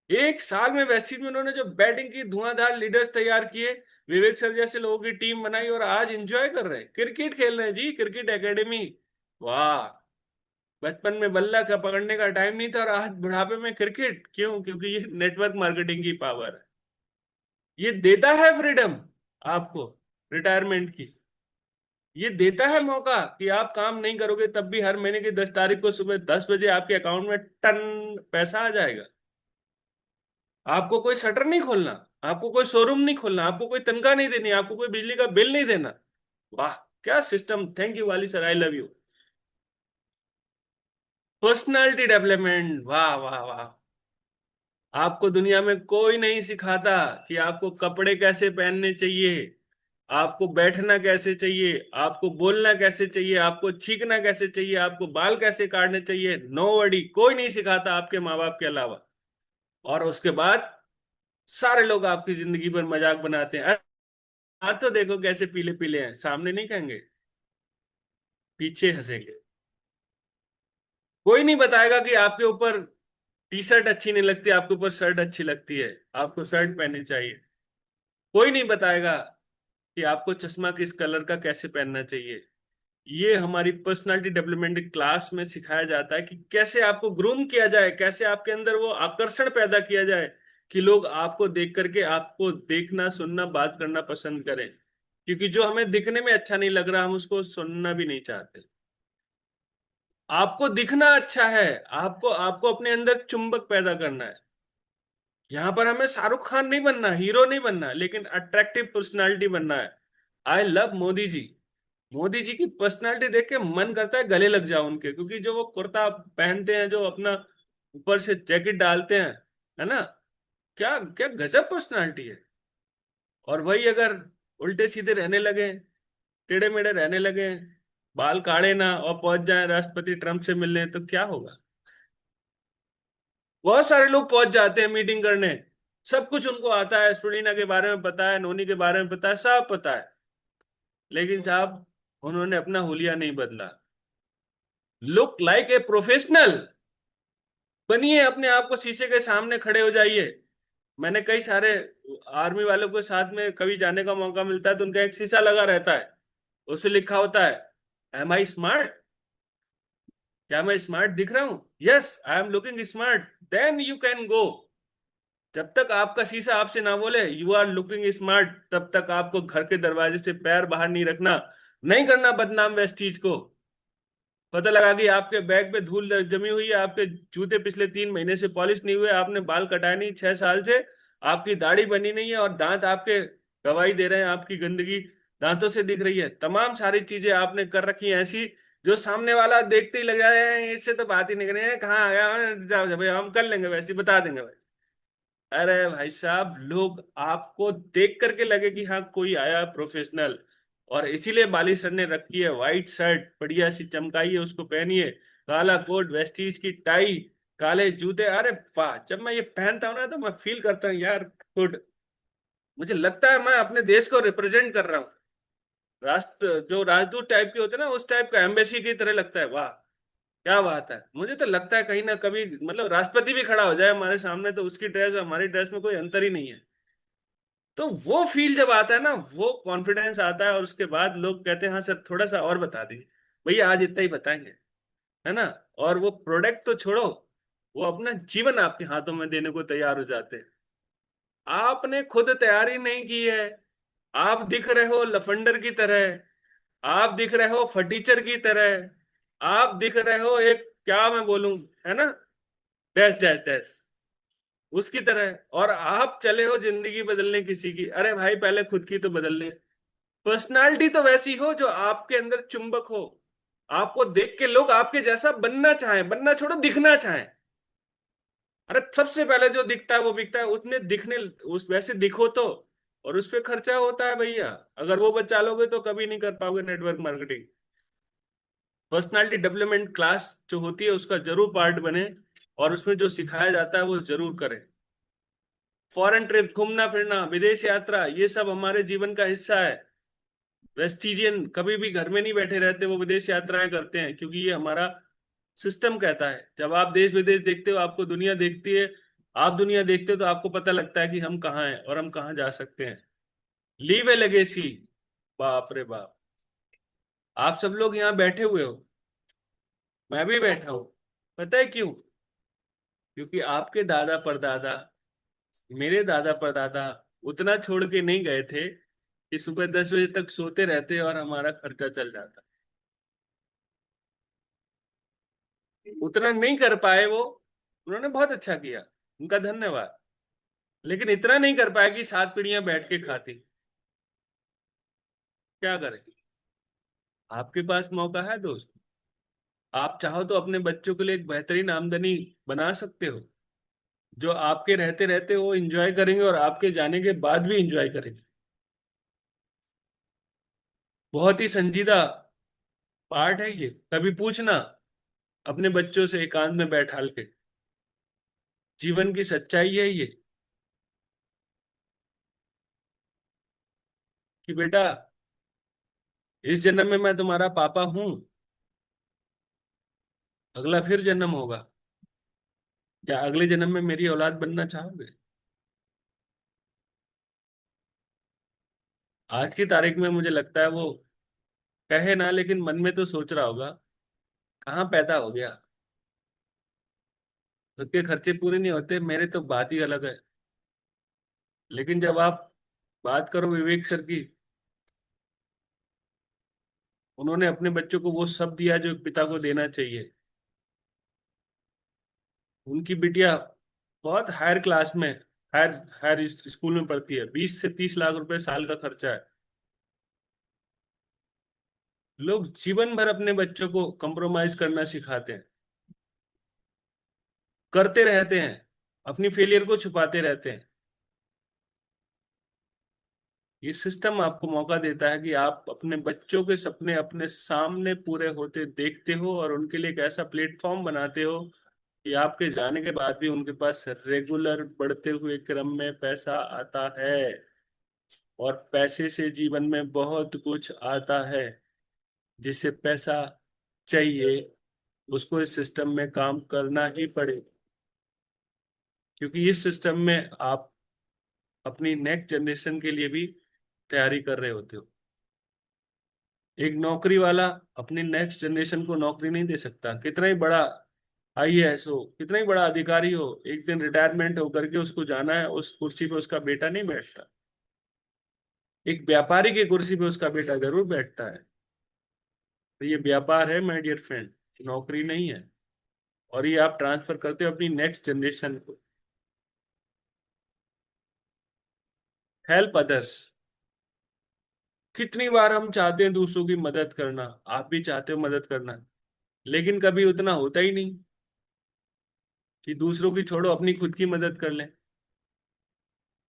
एक साल में वेस्टइंडीज में उन्होंने जो बैटिंग की, धुआंधार लीडर्स तैयार किए, विवेक सर जैसे लोगों की टीम बनाई, और आज एंजॉय कर रहे हैं, क्रिकेट खेल रहे हैं जी, क्रिकेट एकेडमी। वाह। बचपन में बल्ला का पकड़ने का टाइम नहीं था और आज बुढ़ापे में क्रिकेट। क्यों? क्योंकि ये नेटवर्क मार्केटिंग की पावर है। ये देता है फ्रीडम आपको रिटायरमेंट की। ये देता है मौका कि आप काम नहीं करोगे तब भी हर महीने की 10 तारीख को सुबह 10 बजे आपके अकाउंट में टन पैसा आ जाएगा। आपको कोई शटर नहीं खोलना, आपको कोई शोरूम नहीं खोलना, आपको कोई तनख्वाह नहीं देनी, आपको कोई बिजली का बिल नहीं देना। वाह, क्या सिस्टम! थैंक यू वाली sir, I love you. Personality development, वाह वाह वाह। आपको दुनिया में कोई नहीं सिखाता कि आपको कपड़े कैसे पहनने चाहिए, आपको बैठना कैसे चाहिए, आपको बोलना कैसे चाहिए, आपको छींकना कैसे चाहिए, आपको बाल कैसे काटने चाहिए। नोबडी, कोई नहीं सिखाता आपके माँ बाप के अलावा। और उसके बाद सारे लोग आपकी जिंदगी पर मजाक बनाते हैं। अरे हाथ तो देखो कैसे पीले पीले हैं, सामने नहीं कहेंगे, पीछे हंसेंगे। कोई नहीं बताएगा कि आपके ऊपर टी शर्ट अच्छी नहीं लगती, आपके ऊपर शर्ट अच्छी लगती है, आपको शर्ट पहननी चाहिए। कोई नहीं बताएगा कि आपको चश्मा किस कलर का कैसे पहनना चाहिए। ये हमारी पर्सनालिटी डेवलपमेंट क्लास में सिखाया जाता है कि कैसे आपको ग्रूम किया जाए, कैसे आपके अंदर वो आकर्षण पैदा किया जाए कि लोग आपको देख करके आपको देखना, सुनना, बात करना पसंद करें। क्योंकि जो हमें दिखने में अच्छा नहीं लग रहा, हम उसको सुनना भी नहीं चाहते। आपको दिखना अच्छा है, आपको आपको अपने अंदर चुंबक पैदा करना है। यहां पर हमें शाहरुख खान नहीं बनना, हीरो नहीं बनना, लेकिन अट्रैक्टिव पर्सनालिटी बनना है। I love Modi ji. मोदी जी की पर्सनालिटी देख के मन करता है गले लग जाओ उनके, क्योंकि जो वो कुर्ता पहनते हैं, जो अपना ऊपर से जैकेट डालते हैं, है ना, क्या क्या गजब पर्सनालिटी है। और वही अगर उल्टे सीधे रहने लगे, टेढ़े मेढ़े रहने लगे, बाल काढ़े ना और पहुंच जाए राष्ट्रपति ट्रम्प से मिलने, तो क्या होगा? बहुत सारे लोग पहुंच जाते हैं मीटिंग करने, सब कुछ उनको आता है, सुरीना के बारे में पता है, नोनी के बारे में पता है, सब पता है, लेकिन साहब उन्होंने अपना हुलिया नहीं बदला। लुक लाइक ए प्रोफेशनल बनिए, अपने आप को शीशे के सामने खड़े हो जाइए। मैंने कई सारे आर्मी वालों के साथ में कभी जाने का मौका मिलता है तो उनका एक शीशा लगा रहता है, उससे लिखा होता है, एम आई स्मार्ट? क्या मैं स्मार्ट दिख रहा हूं? Yes, I am looking smart, then you can go. जब तक आपका शीशा आपसे ना बोले यू आर लुकिंग स्मार्ट, तब तक आपको घर के दरवाजे से पैर बाहर नहीं रखना, नहीं करना बदनाम वेस्टीज को। पता लगा कि आपके बैग पे धूल जमी हुई है, आपके जूते पिछले 3 महीने से पॉलिश नहीं हुए, आपने बाल कटाए नहीं 6 साल से, आपकी दाढ़ी बनी नहीं है, और दांत आपके गवाही दे रहे हैं, आपकी गंदगी दांतों से दिख रही है। तमाम सारी चीजें आपने कर रखी हैं ऐसी, जो सामने वाला देखते ही लग जाए हैं, इससे तो बात ही नहीं करें, कहाँ आ गया, जाओ जाओ भाई, हम कर लेंगे, वैसे ही बता देंगे भाई। अरे भाई साहब, लोग आपको देख करके लगे कि हाँ कोई आया प्रोफेशनल। और इसीलिए बाली सर ने रखी है व्हाइट शर्ट, बढ़िया सी चमकाइए, उसको पहनिए, काला कोट, वेस्टीज की टाई, काले जूते। अरे वाह, जब मैं ये पहनता हूं ना तो मैं फील करता हूँ यार गुड। मुझे लगता है मैं अपने देश को रिप्रेजेंट कर रहा हूँ। राष्ट्र जो राजदूत टाइप के होते हैं ना, उस टाइप का एम्बेसी की तरह लगता है। वाह, क्या बात है। मुझे तो लगता है कहीं ना कभी मतलब राष्ट्रपति भी खड़ा हो जाए हमारे सामने तो उसकी ड्रेस और हमारी ड्रेस में कोई अंतर ही नहीं है। तो वो फील जब आता है ना, वो कॉन्फिडेंस आता है, और उसके बाद लोग कहते हैं हाँ सर थोड़ा सा और बता दीजिए। भैया आज इतना ही बताएंगे, है ना। और वो प्रोडक्ट तो छोड़ो, वो अपना जीवन आपके हाथों में देने को तैयार हो जाते हैं। आपने खुद तैयारी नहीं की है, आप दिख रहे हो लफंडर की तरह, आप दिख रहे हो फटीचर की तरह, आप दिख रहे हो एक, क्या मैं बोलूं, है ना, डैश डैश डैश, उसकी तरह। और आप चले हो जिंदगी बदलने किसी की। अरे भाई, पहले खुद की तो बदल ले। पर्सनालिटी तो वैसी हो जो आपके अंदर चुंबक हो, आपको देख के लोग आपके जैसा बनना चाहें, बनना छोड़ो दिखना चाहें। अरे सबसे पहले जो दिखता है वो बिकता है, उसने दिखने, उस वैसे दिखो तो। और उस पे खर्चा होता है भैया, अगर वो बचा लोगे तो कभी नहीं कर पाओगे network marketing. Personality development class जो होती है उसका जरूर पार्ट बने, और उसमें जो सिखाया जाता है वो जरूर करें। फॉरेन ट्रिप, घूमना फिरना, विदेश यात्रा, ये सब हमारे जीवन का हिस्सा है। वेस्टिजियन कभी भी घर में नहीं बैठे रहते, वो विदेश यात्राएं करते हैं, क्योंकि ये हमारा सिस्टम कहता है। जब आप देश विदेश देखते हो, आपको दुनिया देखती है, आप दुनिया देखते हो, तो आपको पता लगता है कि हम कहाँ हैं और हम कहाँ जा सकते हैं। लीव ए लेगेसी। बाप रे बाप, आप सब लोग यहाँ बैठे हुए हो, मैं भी बैठा हूं। पता है क्यों? क्योंकि आपके दादा परदादा, मेरे दादा परदादा उतना छोड़ के नहीं गए थे कि सुबह 10 बजे तक सोते रहते और हमारा खर्चा चल जाता। उतना नहीं कर पाए वो, उन्होंने बहुत अच्छा किया, उनका धन्यवाद। लेकिन इतना नहीं कर पाया कि 7 पीढ़ियां बैठ के खाती। क्या करें? आपके पास मौका है दोस्त, आप चाहो तो अपने बच्चों के लिए एक बेहतरीन आमदनी बना सकते हो, जो आपके रहते रहते वो एंजॉय करेंगे और आपके जाने के बाद भी एंजॉय करेंगे। बहुत ही संजीदा पार्ट है ये, कभी पूछना अपने बच्चों से एकांत में बैठाल के, जीवन की सच्चाई है ये, कि बेटा इस जन्म में मैं तुम्हारा पापा हूं, अगला फिर जन्म होगा, क्या अगले जन्म में मेरी औलाद बनना चाहोगे? आज की तारीख में मुझे लगता है वो कहे ना, लेकिन मन में तो सोच रहा होगा कहाँ पैदा हो गया। सबके खर्चे पूरे नहीं होते, मेरे तो बात ही अलग है। लेकिन जब आप बात करो विवेक सर की, उन्होंने अपने बच्चों को वो सब दिया जो पिता को देना चाहिए। उनकी बिटिया बहुत हायर क्लास में, हायर हायर स्कूल में पढ़ती है, 20 से 30 लाख रुपए साल का खर्चा है। लोग जीवन भर अपने बच्चों को कंप्रोमाइज करना सिखाते हैं, करते रहते हैं, अपनी फेलियर को छुपाते रहते हैं। ये सिस्टम आपको मौका देता है कि आप अपने बच्चों के सपने अपने सामने पूरे होते देखते हो और उनके लिए एक ऐसा प्लेटफॉर्म बनाते हो कि आपके जाने के बाद भी उनके पास रेगुलर बढ़ते हुए क्रम में पैसा आता है। और पैसे से जीवन में बहुत कुछ आता है। जिसे पैसा चाहिए उसको इस सिस्टम में काम करना ही पड़े, क्योंकि इस सिस्टम में आप अपनी नेक्स्ट जनरेशन के लिए भी तैयारी कर रहे होते हो। एक नौकरी वाला अपनी नेक्स्ट जनरेशन को नौकरी नहीं दे सकता, कितना ही बड़ा आईएएस हो, कितना ही बड़ा अधिकारी हो, एक दिन रिटायरमेंट होकर के उसको जाना है, उस कुर्सी पे उसका बेटा नहीं बैठता। एक व्यापारी की कुर्सी पे उसका बेटा जरूर बैठता है। तो ये व्यापार है माय डियर फ्रेंड, नौकरी नहीं है। और ये आप ट्रांसफर करते हो अपनी नेक्स्ट जनरेशन को। Help others. कितनी बार हम चाहते हैं दूसरों की मदद करना, आप भी चाहते हो मदद करना, लेकिन कभी उतना होता ही नहीं कि दूसरों की छोड़ो अपनी खुद की मदद कर लें।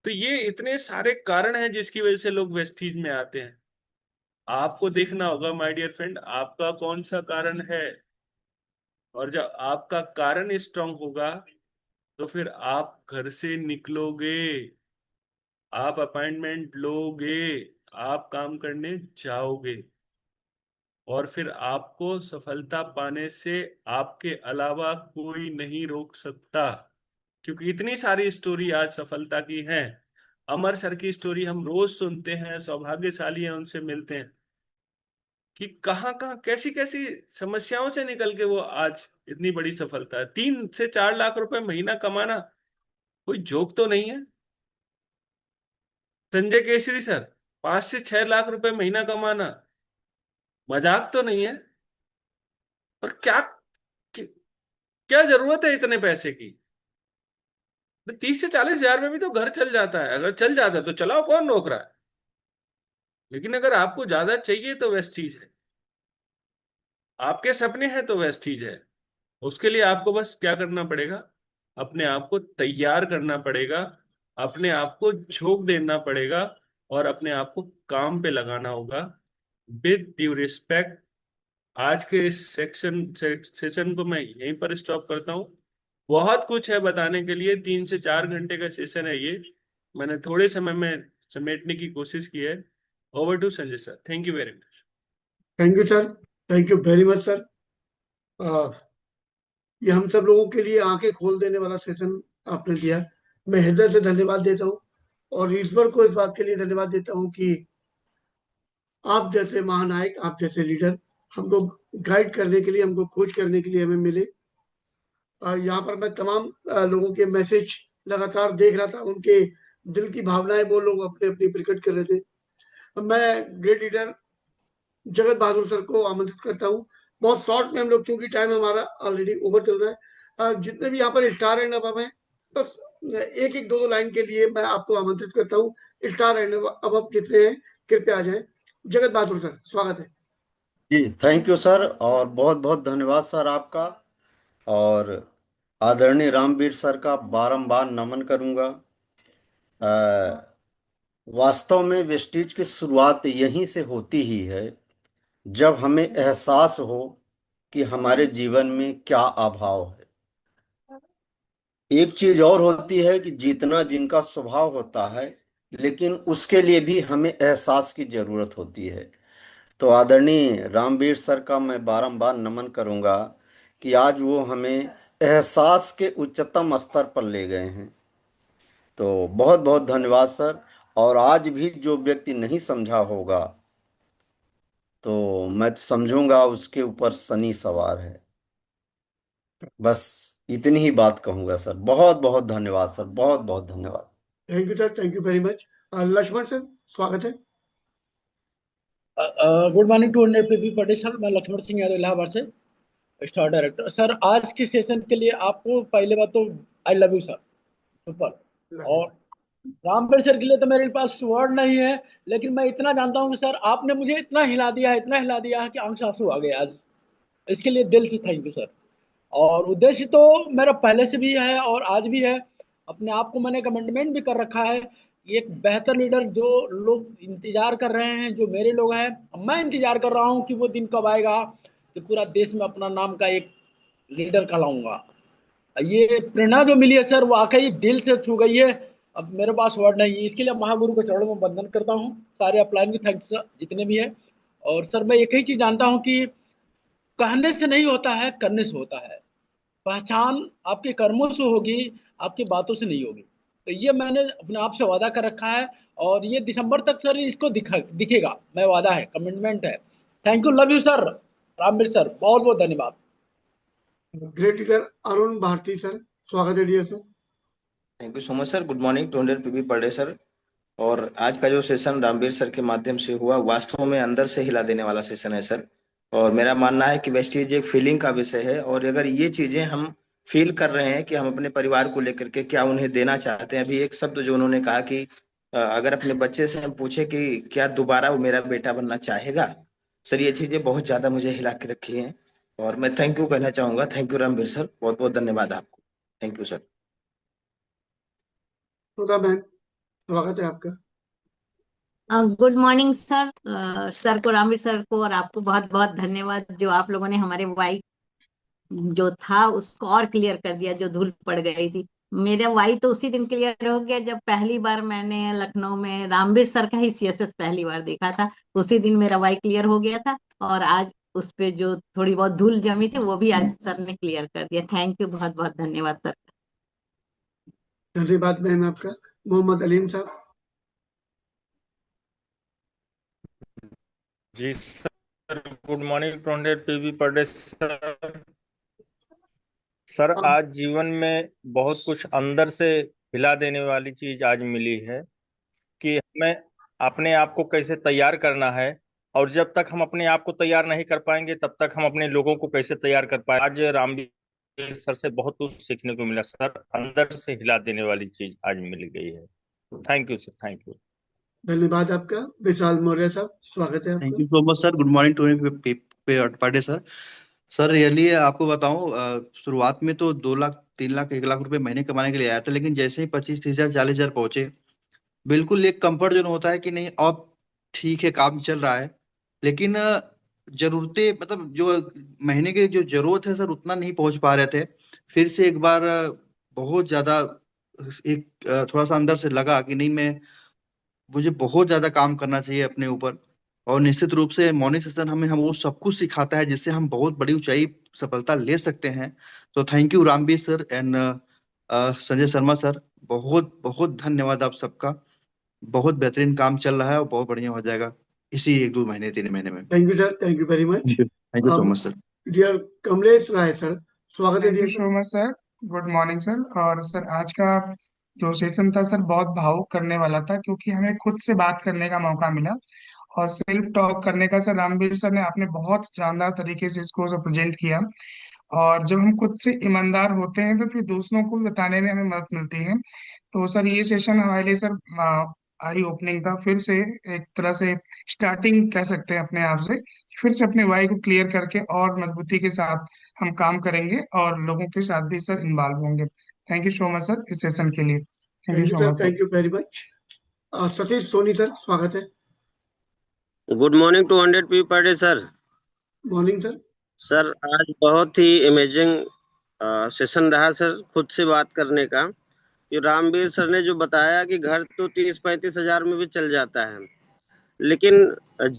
तो ये इतने सारे कारण हैं जिसकी वजह से लोग वेस्टीज में आते हैं। आपको देखना होगा माय डियर फ्रेंड, आपका कौन सा कारण है। और जब आपका कारण स्ट्रांग होगा तो फिर आप घर से निकलोगे, आप अपॉइंटमेंट लोगे, आप काम करने जाओगे, और फिर आपको सफलता पाने से आपके अलावा कोई नहीं रोक सकता। क्योंकि इतनी सारी स्टोरी आज सफलता की है। अमर सर की स्टोरी हम रोज सुनते हैं, सौभाग्यशाली हैं उनसे मिलते हैं कि कहाँ कहाँ कैसी कैसी समस्याओं से निकल के वो आज इतनी बड़ी सफलता है। 3 से 4 लाख रुपए महीना कमाना कोई जोक तो नहीं है। संजय केसरी सर, 5 से 6 लाख रुपए महीना कमाना मजाक तो नहीं है। और क्या, क्या जरूरत है इतने पैसे की? 30 से 40 हजार में भी तो घर चल जाता है, अगर चल जाता है तो चलाओ, कौन रोक रहा है। लेकिन अगर आपको ज्यादा चाहिए तो वेस्टीज है, आपके सपने हैं तो वेस्टीज है। उसके लिए आपको बस क्या करना पड़ेगा, अपने आप को तैयार करना पड़ेगा, अपने आप को झोंक देना पड़ेगा, और अपने आप को काम पे लगाना होगा। विद ड्यू रिस्पेक्ट, आज के इस सेशन को मैं यहीं पर स्टॉप करता हूँ। बहुत कुछ है बताने के लिए, 3 से 4 घंटे का सेशन है ये, मैंने थोड़े समय में समेटने की कोशिश की है। Over to Sanjay sir, thank you very much. Thank you sir, thank you very much sir. ये हम सब लोगों के लिए आंखें खोल देने वाला सेशन आपने दिया। मैं हृदय से धन्यवाद देता हूँ और ईश्वर को इस बात के लिए धन्यवाद देता हूँ कि आप जैसे महानायक, आप जैसे लीडर हमको गाइड करने के लिए, हमको खोज करने के लिए हमें मिले। यहाँ पर मैं तमाम लोगों के मैसेज लगातार देख रहा था, उनके दिल की भावनाएं वो लोग अपने अपनी प्रकट कर रहे थे। मैं ग्रेट लीडर जगत बहादुर सर को आमंत्रित करता हूँ। बहुत शॉर्ट में हम लोग, चूंकि टाइम हमारा ऑलरेडी ओवर चल रहा है, जितने भी यहाँ पर स्टार एंड अब हैं, बस एक एक दो दो लाइन के लिए मैं आपको आमंत्रित करता हूँ। स्टार एंड अब जितने हैं कृपया आ जाएं। जगत बहादुर सर, स्वागत है। जी थैंक यू सर, और बहुत बहुत धन्यवाद सर आपका। और आदरणीय रामवीर सर का बारंबार नमन करूंगा। वास्तव में वेस्टीज की शुरुआत यहीं से होती ही है, जब हमें एहसास हो कि हमारे जीवन में क्या अभाव है। एक चीज और होती है कि जीतना जिनका स्वभाव होता है, लेकिन उसके लिए भी हमें एहसास की जरूरत होती है। तो आदरणीय रामवीर सर का मैं बारंबार नमन करूंगा कि आज वो हमें एहसास के उच्चतम स्तर पर ले गए हैं। तो बहुत बहुत धन्यवाद सर। और आज भी जो व्यक्ति नहीं समझा होगा, तो मैं समझूंगा उसके ऊपर शनि सवार है। बस इतनी ही बात कहूंगा सर। बहुत बहुत धन्यवाद सर, बहुत बहुत धन्यवाद। Thank you sir, thank you very much. Lakshman sir, स्वागत है। Good morning to 100 PP per day sir. मैं लक्ष्मण सिंह यादव, इलाहाबाद से स्टार डायरेक्टर। सर आज के सेशन के लिए आपको पहले बात तो I love you sir, super. और रामबीर सर के लिए तो मेरे पास वर्ड नहीं है, लेकिन मैं इतना जानता हूँ कि सर आपने मुझे इतना हिला दिया है, इतना हिला दिया है कि आंख से आंसू आ गए आज। इसके लिए दिल से थैंक यू सर। और उद्देश्य तो मेरा पहले से भी है और आज भी है, अपने आप को मैंने कमिटमेंट भी कर रखा है। एक बेहतर लीडर जो लोग इंतजार कर रहे हैं, जो मेरे लोग हैं, मैं इंतजार कर रहा हूं कि वो दिन कब आएगा कि पूरा देश में अपना नाम का एक लीडर कहलाऊंगा। ये प्रेरणा जो मिली है सर, वो वाकई दिल से छू गई है। अब मेरे पास वर्ड नहीं है, इसके लिए महागुरु के चरणों में वंदन करता हूँ। सारे अपलाइन भी थैंक्स सर, जितने भी है। और सर मैं एक ही चीज जानता हूँ कि कहने से नहीं होता है, करने से होता है। पहचान आपके कर्मों से होगी, आपकी बातों से नहीं होगी। तो ये मैंने अपने आप से वादा कर रखा है और ये दिसंबर तक सर इसको दिखेगा। मैं वादा है, कमिटमेंट है। Thank you, love you sir. Ramvir sir बहुत बहुत धन्यवाद। Great leader Arun Bharti sir, स्वागत है dear sir. Thank you so much sir. Good morning 200 PP per day sir. और आज का जो सेशन रामवीर सर के माध्यम से हुआ, वास्तव में अंदर से हिला देने वाला सेशन है सर। और मेरा मानना है कि वेस्टीज एक फीलिंग का विषय है, और अगर ये चीजें हम फील कर रहे हैं कि हम अपने परिवार को लेकर के क्या उन्हें देना चाहते हैं। अभी एक शब्द जो उन्होंने कहा कि अगर अपने बच्चे से हम पूछे कि क्या दोबारा वो मेरा बेटा बनना चाहेगा, सर ये चीजें बहुत ज्यादा मुझे हिला के रखी हैं। और मैं थैंक यू कहना चाहूंगा। थैंक यू रामवीर सर, बहुत बहुत धन्यवाद आपको। Thank you sir. सुधा बहन, स्वागत है आपका। Good morning sir. सर को, रामवीर सर को और आपको बहुत बहुत धन्यवाद, जो आप लोगों ने हमारे वाई जो था उसको और क्लियर कर दिया, जो धूल पड़ गई थी। मेरा वाई तो उसी दिन क्लियर हो गया जब पहली बार मैंने लखनऊ में रामवीर सर का ही सीएसएस पहली बार देखा था। उसी दिन मेरा वाई क्लियर हो गया था। और आज उस पे जो थोड़ी बहुत धूल जमी थी वो भी आज सर ने क्लियर कर दिया। थैंक यू, बहुत बहुत धन्यवाद सर। धन्यवाद बहन आपका। मोहम्मद अलीम साहब। जी sir, good morning 200 PV per day sir. Sir आज जीवन में बहुत कुछ अंदर से हिला देने वाली चीज आज मिली है कि हमें अपने आप को कैसे तैयार करना है। और जब तक हम अपने आप को तैयार नहीं कर पाएंगे तब तक हम अपने लोगों को कैसे तैयार कर पाए। आज रामवीर सर से बहुत कुछ सीखने को मिला सर, अंदर से हिला देने वाली चीज आज मिल गई है। Thank you sir, thank you. धन्यवाद आपका। विशाल मौर्य साहब, स्वागत है थैंक आपका। You so much sir. Good morning to Pandey sir. Sir really आपको बताऊं, शुरुआत में तो 2 लाख 3 लाख 1 लाख रुपए महीने कमाने के लिए आया था, लेकिन जैसे ही 25-30 हजार 40 हजार पहुंचे, बिल्कुल एक कंफर्ट जोन होता है कि नहीं अब ठीक है, काम चल रहा है। लेकिन जरूरतें, मतलब जो महीने के जो जरूरत है सर, उतना नहीं पहुंच पा रहे थे। फिर से एक बार बहुत ज्यादा एक थोड़ा सा अंदर से लगा कि नहीं, मैं मुझे बहुत ज्यादा काम करना चाहिए अपने ऊपर। और निश्चित रूप से मॉर्निंग सेशन हमें हम वो सब कुछ सिखाता है जिससे हम बहुत बड़ी ऊंचाई सफलता ले सकते हैं। तो thank you Rambir sir and Sanjay Sharma sir, बहुत बहुत धन्यवाद आप सबका। बहुत बेहतरीन काम चल रहा है और बहुत बढ़िया हो जाएगा इसी 1-2 महीने 3 महीने में। Thank you sir, thank you very much. Thank you so much sir. Dear Kamlesh Rai sir, स्वागत है thank you dear so much sir. Good morning sir. और सर आज का जो सेशन था सर बहुत भावुक करने वाला था, क्योंकि हमें खुद से बात करने का मौका मिला और सेल्फ टॉक करने का। सर रामवीर सर ने आपने बहुत शानदार तरीके से इसको प्रेजेंट किया। और जब हम खुद से ईमानदार होते हैं तो फिर दूसरों को भी बताने में हमें मदद मिलती है। तो सर ये सेशन हमारे लिए सर आई ओपनिंग था, फिर से एक तरह से स्टार्टिंग कह सकते हैं अपने आप से। फिर से अपने वाई को क्लियर करके और मजबूती के साथ हम काम करेंगे और लोगों के साथ भी सर इन्वॉल्व होंगे। Thank you so much sir इस सेशन के लिए। Thank you thank you so sir, much sir. Thank you very much. Satish Soni sir, स्वागत है। Good morning to 100 P per day sir. Morning sir. Sir आज बहुत ही इमेजिंग सेशन रहा सर, खुद से बात करने का। ये रामवीर सर ने जो बताया कि घर तो 30-35 हजार में भी चल जाता है, लेकिन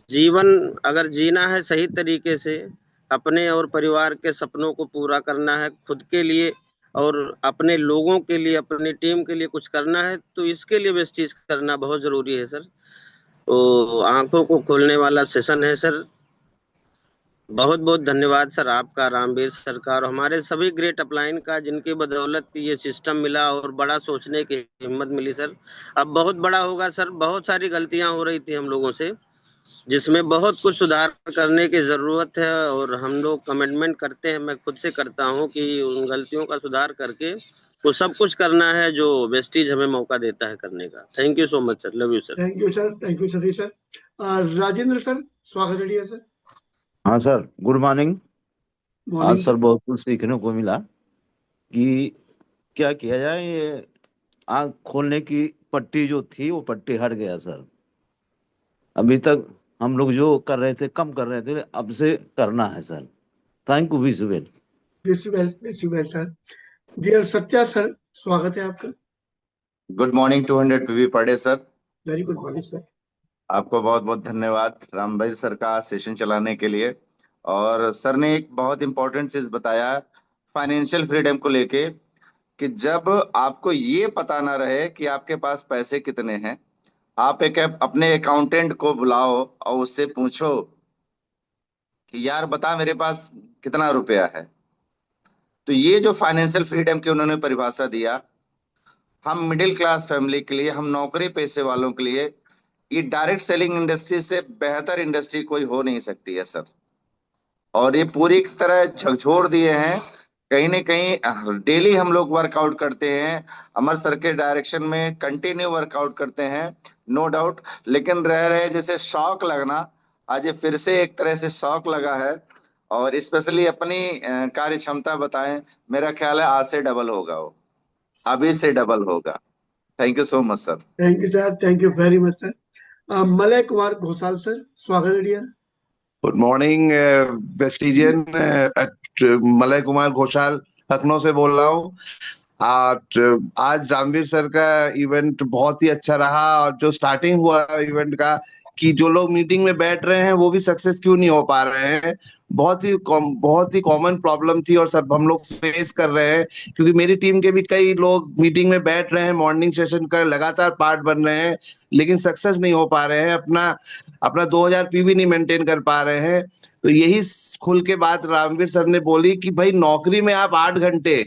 जीवन अगर जीना है सही तरीके से, अपने और परिवार के सपनों को पूरा करना है, खुद के लिए और अपने लोगों के लिए, अपनी टीम के लिए कुछ करना है, तो इसके लिए वेस्टीज करना बहुत जरूरी है सर। तो आंखों को खोलने वाला सेशन है सर। बहुत बहुत धन्यवाद सर आपका, रामवीर सर का और हमारे सभी ग्रेट अपलाइन का, जिनकी बदौलत ये सिस्टम मिला और बड़ा सोचने की हिम्मत मिली सर। अब बहुत बड़ा होगा सर। बहुत सारी गलतियां हो रही थी हम लोगों से, जिसमें बहुत कुछ सुधार करने की ज़रूरत है और हम लोग कमिटमेंट करते हैं, मैं खुद से करता हूं कि उन गलतियों का सुधार करके वो सब कुछ करना है जो वेस्टीज हमें मौका देता है करने का। Thank you so much sir, love you sir. Thank you sir, thank you Satish sir. Rajendra sir, स्वागत है डियर सर। हाँ सर, गुड मॉर्निंग। आज मॉर्निंग सर बहुत कुछ सीखने को मिला कि क्या किया जाए। ये आँख खोलने की पट्टी जो थी वो पट्टी हट गया सर। अभी तक हम लोग जो कर रहे थे कम कर रहे थे, अब से करना है सर। थैंक यू विजुअल। Wish you well sir. Dear Satya sir, स्वागत है आपका। Good morning 200 PV per day sir. Very good morning sir. आपको बहुत बहुत धन्यवाद रामवीर सर का सेशन चलाने के लिए। और सर ने एक बहुत इंपॉर्टेंट चीज बताया फाइनेंशियल फ्रीडम को लेके, कि जब आपको ये पता ना रहे कि आपके पास पैसे कितने हैं, आप एक अपने अकाउंटेंट को बुलाओ और उससे पूछो कि यार बता मेरे पास कितना रुपया है। तो ये जो फाइनेंशियल फ्रीडम की उन्होंने परिभाषा दिया, हम मिडिल क्लास फैमिली के लिए, हम नौकरी पेशे वालों के लिए, ये डायरेक्ट सेलिंग इंडस्ट्री से बेहतर इंडस्ट्री कोई हो नहीं सकती है सर। और ये पूरी तरह झकझोर दिए हैं। कहीं ना कहीं डेली हम लोग वर्कआउट करते हैं, अमर सर के डायरेक्शन में कंटिन्यू वर्कआउट करते हैं, नो डाउट। लेकिन रह रहे जैसे शौक लगना, आज ये फिर से एक तरह से शौक लगा है। और स्पेशली अपनी कार्य क्षमता बताएं, मेरा ख्याल है आज से डबल होगा, वो अभी से डबल होगा। Thank you so much sir. Thank you sir, thank you very much sir. Malay Kumar Ghoshal sir, स्वागत है dear. Good morning Vestigian. Malay Kumar Ghoshal Lucknow से बोल रहा हूँ। आज रामवीर सर का इवेंट बहुत ही अच्छा रहा। और जो स्टार्टिंग हुआ इवेंट का कि जो लोग मीटिंग में बैठ रहे हैं वो भी सक्सेस क्यों नहीं हो पा रहे हैं, बहुत ही कॉमन प्रॉब्लम थी और सब हम लोग फेस कर रहे हैं। क्योंकि मेरी टीम के भी कई लोग मीटिंग में बैठ रहे हैं, मॉर्निंग सेशन का लगातार पार्ट बन रहे हैं, लेकिन सक्सेस नहीं हो पा रहे हैं, अपना 2000 पीवी नहीं मेंटेन कर पा रहे हैं। तो यही खुल के बात रामवीर सर ने बोली कि भाई नौकरी में आप 8 घंटे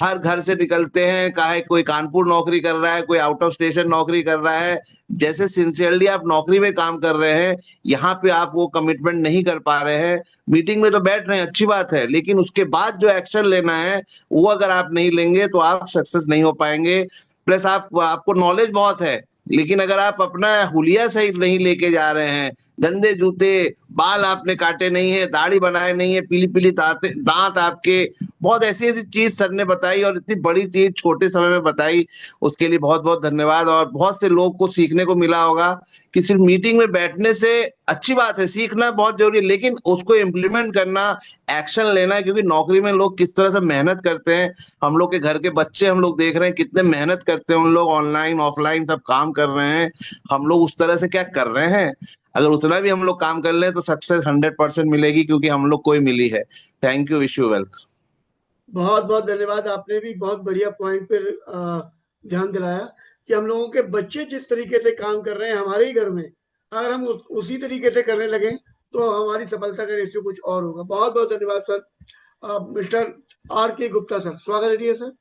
हर घर से निकलते हैं, चाहे कोई कानपुर नौकरी कर रहा है, कोई आउट ऑफ स्टेशन नौकरी कर रहा है, जैसे सिंसियरली आप नौकरी में काम कर रहे हैं, यहाँ पे आप वो कमिटमेंट नहीं कर पा रहे हैं। मीटिंग में तो बैठ रहे हैं, अच्छी बात है, लेकिन उसके बाद जो एक्शन लेना है वो अगर आप नहीं लेंगे तो आप सक्सेस नहीं हो पाएंगे। प्लस आपको नॉलेज बहुत है, लेकिन अगर आप अपना हुलिया सही नहीं लेके जा रहे हैं, गंदे जूते, बाल आपने काटे नहीं है, दाढ़ी बनाए नहीं है, पीली पीली दांत आपके, बहुत ऐसी ऐसी चीज सर ने बताई और इतनी बड़ी चीज छोटे समय में बताई, उसके लिए बहुत बहुत धन्यवाद। और बहुत से लोग को सीखने को मिला होगा कि सिर्फ मीटिंग में बैठने से अच्छी बात है, सीखना बहुत जरूरी है, लेकिन उसको इम्प्लीमेंट करना, एक्शन लेना है। क्योंकि नौकरी में लोग किस तरह से मेहनत करते हैं, हम लोग के घर के बच्चे हम लोग देख रहे हैं कितने मेहनत करते हैं, उन लोग ऑनलाइन ऑफलाइन सब काम कर रहे हैं, हम लोग उस तरह से क्या कर रहे हैं? अगर उतना भी हम लोग काम कर ले तो सक्सेस 100% मिलेगी, क्योंकि हम लोग को ही मिली है। Thank you, wish you wealth. बहुत बहुत धन्यवाद। आपने भी बहुत बढ़िया पॉइंट पर ध्यान दिलाया कि हम लोगों के बच्चे जिस तरीके से काम कर रहे हैं हमारे ही घर में, अगर हम उसी तरीके से करने लगे तो हमारी सफलता का रेशियो कुछ और होगा। बहुत बहुत धन्यवाद sir. Mister R.K. Gupta sir, स्वागत है sir.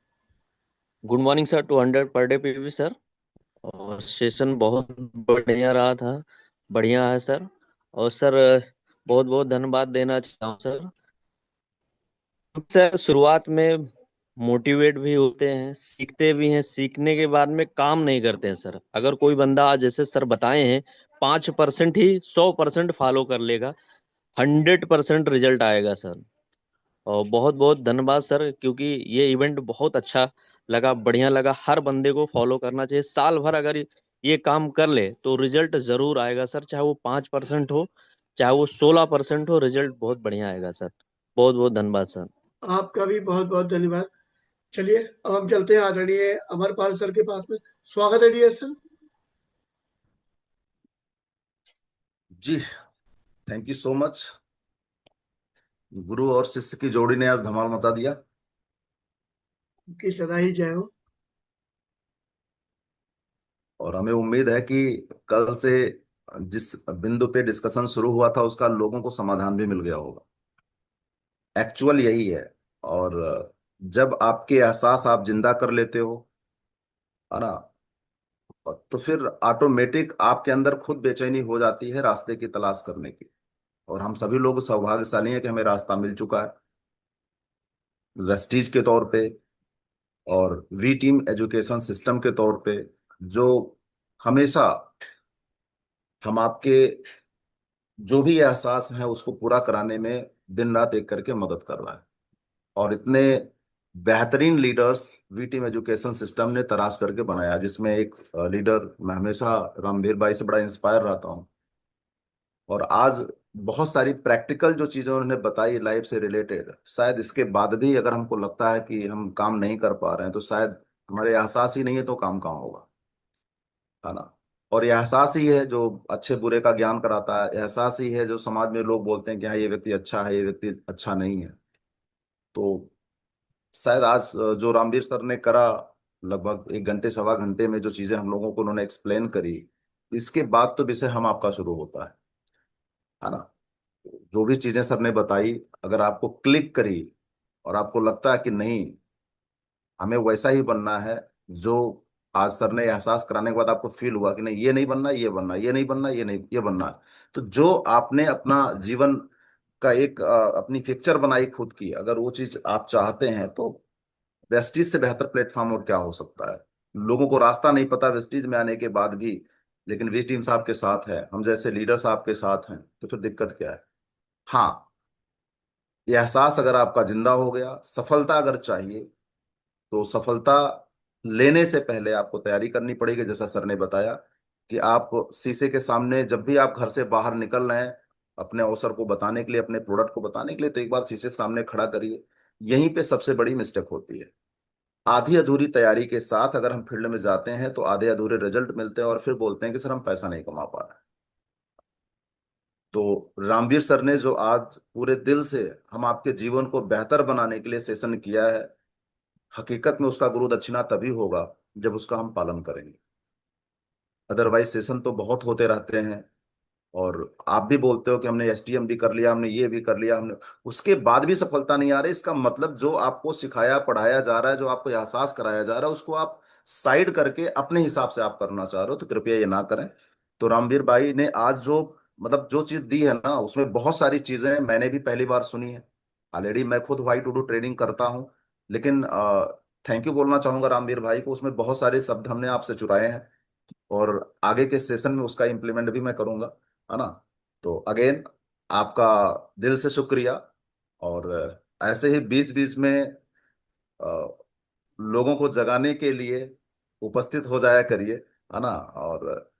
Good morning sir, 200 per day PV sir. और सेशन बहुत बढ़िया रहा था, बढ़िया है सर। और सर बहुत बहुत धन्यवाद देना चाहता हूँ सर। सर शुरुआत में मोटिवेट भी होते हैं, सीखते भी हैं, सीखने के बाद में काम नहीं करते हैं सर। अगर कोई बंदा आज जैसे सर बताए हैं 5% ही 100% फॉलो कर लेगा, 100% रिजल्ट आएगा सर। और बहुत बहुत धन्यवाद सर, क्योंकि ये इवेंट बहुत अच्छा लगा, बढ़िया लगा। हर बंदे को फॉलो करना चाहिए। साल भर अगर ये काम कर ले तो रिजल्ट जरूर आएगा सर, चाहे वो 5% हो चाहे वो 16% हो, रिजल्ट बहुत बढ़िया आएगा सर। बहुत बहुत धन्यवाद सर। आपका भी बहुत बहुत धन्यवाद। चलिए अब हम चलते हैं आदरणीय अमरपाल सर के पास में। स्वागत है डियर सर। जी, थैंक यू सो मच। गुरु और शिष्य की जोड़ी ने आज धमाल मचा दिया। की सदा ही जय हो। और हमें उम्मीद है कि कल से जिस बिंदु पे डिस्कशन शुरू हुआ था उसका लोगों को समाधान भी मिल गया होगा। एक्चुअल यही है। और जब आपके एहसास आप जिंदा कर लेते हो, है ना, तो फिर ऑटोमेटिक आपके अंदर खुद बेचैनी हो जाती है रास्ते की तलाश करने की। और हम सभी लोग सौभाग्यशाली हैं कि हमें रास्ता मिल चुका है वेस्टीज के तौर पे और वी टीम एजुकेशन सिस्टम के तौर पे, जो हमेशा हम आपके जो भी एहसास है उसको पूरा कराने में दिन रात एक करके मदद कर रहा है। और इतने बेहतरीन leaders we team education system ने तराश करके बनाया, जिसमें एक लीडर मैं हमेशा रामवीर भाई से बड़ा इंस्पायर रहता हूँ। और आज बहुत सारी प्रैक्टिकल जो चीजें उन्होंने बताई लाइफ से रिलेटेड, शायद इसके बाद भी अगर हमको लगता है कि हम काम नहीं कर पा रहे हैं तो शायद हमारे एहसास ही नहीं है, तो काम कहाँ होगा, है ना। और ये एहसास ही है जो अच्छे बुरे का ज्ञान कराता है, एहसास ही है जो समाज में लोग बोलते हैं कि हाँ ये व्यक्ति अच्छा है, ये व्यक्ति अच्छा नहीं है। तो शायद आज जो रामवीर सर ने करा, लगभग 1 घंटे सवा घंटे में जो चीजें हम लोगों को उन्होंने एक्सप्लेन करी, इसके बाद तो विषय हम आपका शुरू होता है ना। जो भी चीजें सर ने बताई, अगर आपको क्लिक करी और आपको लगता है कि नहीं हमें वैसा ही बनना है जो आज सर ने एहसास कराने के बाद आपको फील हुआ कि नहीं ये नहीं बनना, ये बनना, ये नहीं बनना, ये नहीं ये बनना है, तो जो आपने अपना जीवन का एक अपनी पिक्चर बनाई खुद की, अगर वो चीज आप चाहते हैं तो वेस्टीज से बेहतर प्लेटफॉर्म और क्या हो सकता है। लोगों को रास्ता नहीं पता वेस्टीज में आने के बाद भी, लेकिन वी टीम साहब के साथ है, हम जैसे लीडर्स आपके साथ हैं, तो फिर दिक्कत क्या है। हाँ, ये एहसास अगर आपका जिंदा हो गया, सफलता अगर चाहिए तो सफलता लेने से पहले आपको तैयारी करनी पड़ेगी। जैसा सर ने बताया कि आप शीशे के सामने जब भी आप घर से बाहर निकल रहे हैं अपने अवसर को बताने के लिए, अपने प्रोडक्ट को बताने के लिए, तो एक बार शीशे के सामने खड़ा करिए। यहीं पे सबसे बड़ी मिस्टेक होती है। आधी अधूरी तैयारी के साथ अगर हम फील्ड में जाते हैं तो आधे अधूरे रिजल्ट मिलते हैं और फिर बोलते हैं कि सर हम पैसा नहीं कमा पा रहे। तो रामवीर सर ने जो आज पूरे दिल से हम आपके जीवन को बेहतर बनाने के लिए सेशन किया है, हकीकत में उसका गुरु दक्षिणा तभी होगा जब उसका हम पालन करेंगे। अदरवाइज सेशन तो बहुत होते रहते हैं और आप भी बोलते हो कि हमने एसटीएम भी कर लिया, हमने ये भी कर लिया, हमने, उसके बाद भी सफलता नहीं आ रही। इसका मतलब जो आपको सिखाया पढ़ाया जा रहा है, जो आपको एहसास कराया जा रहा है, उसको आप साइड करके अपने हिसाब से आप करना चाह रहे हो, तो कृपया ये ना करें। तो रामवीर भाई ने आज जो मतलब जो चीज दी है ना, उसमें बहुत सारी चीजें मैंने भी पहली बार सुनी है। ऑलरेडी मैं खुद वाई टू डू ट्रेनिंग करता हूँ, लेकिन थैंक यू बोलना चाहूंगा रामवीर भाई को। उसमें बहुत सारे शब्द हमने आपसे चुराए हैं और आगे के सेशन में उसका इम्प्लीमेंट भी मैं करूंगा, है ना। तो अगेन आपका दिल से शुक्रिया। और ऐसे ही बीच बीच में अ, लोगों को जगाने के लिए उपस्थित हो जाया करिए, है ना। और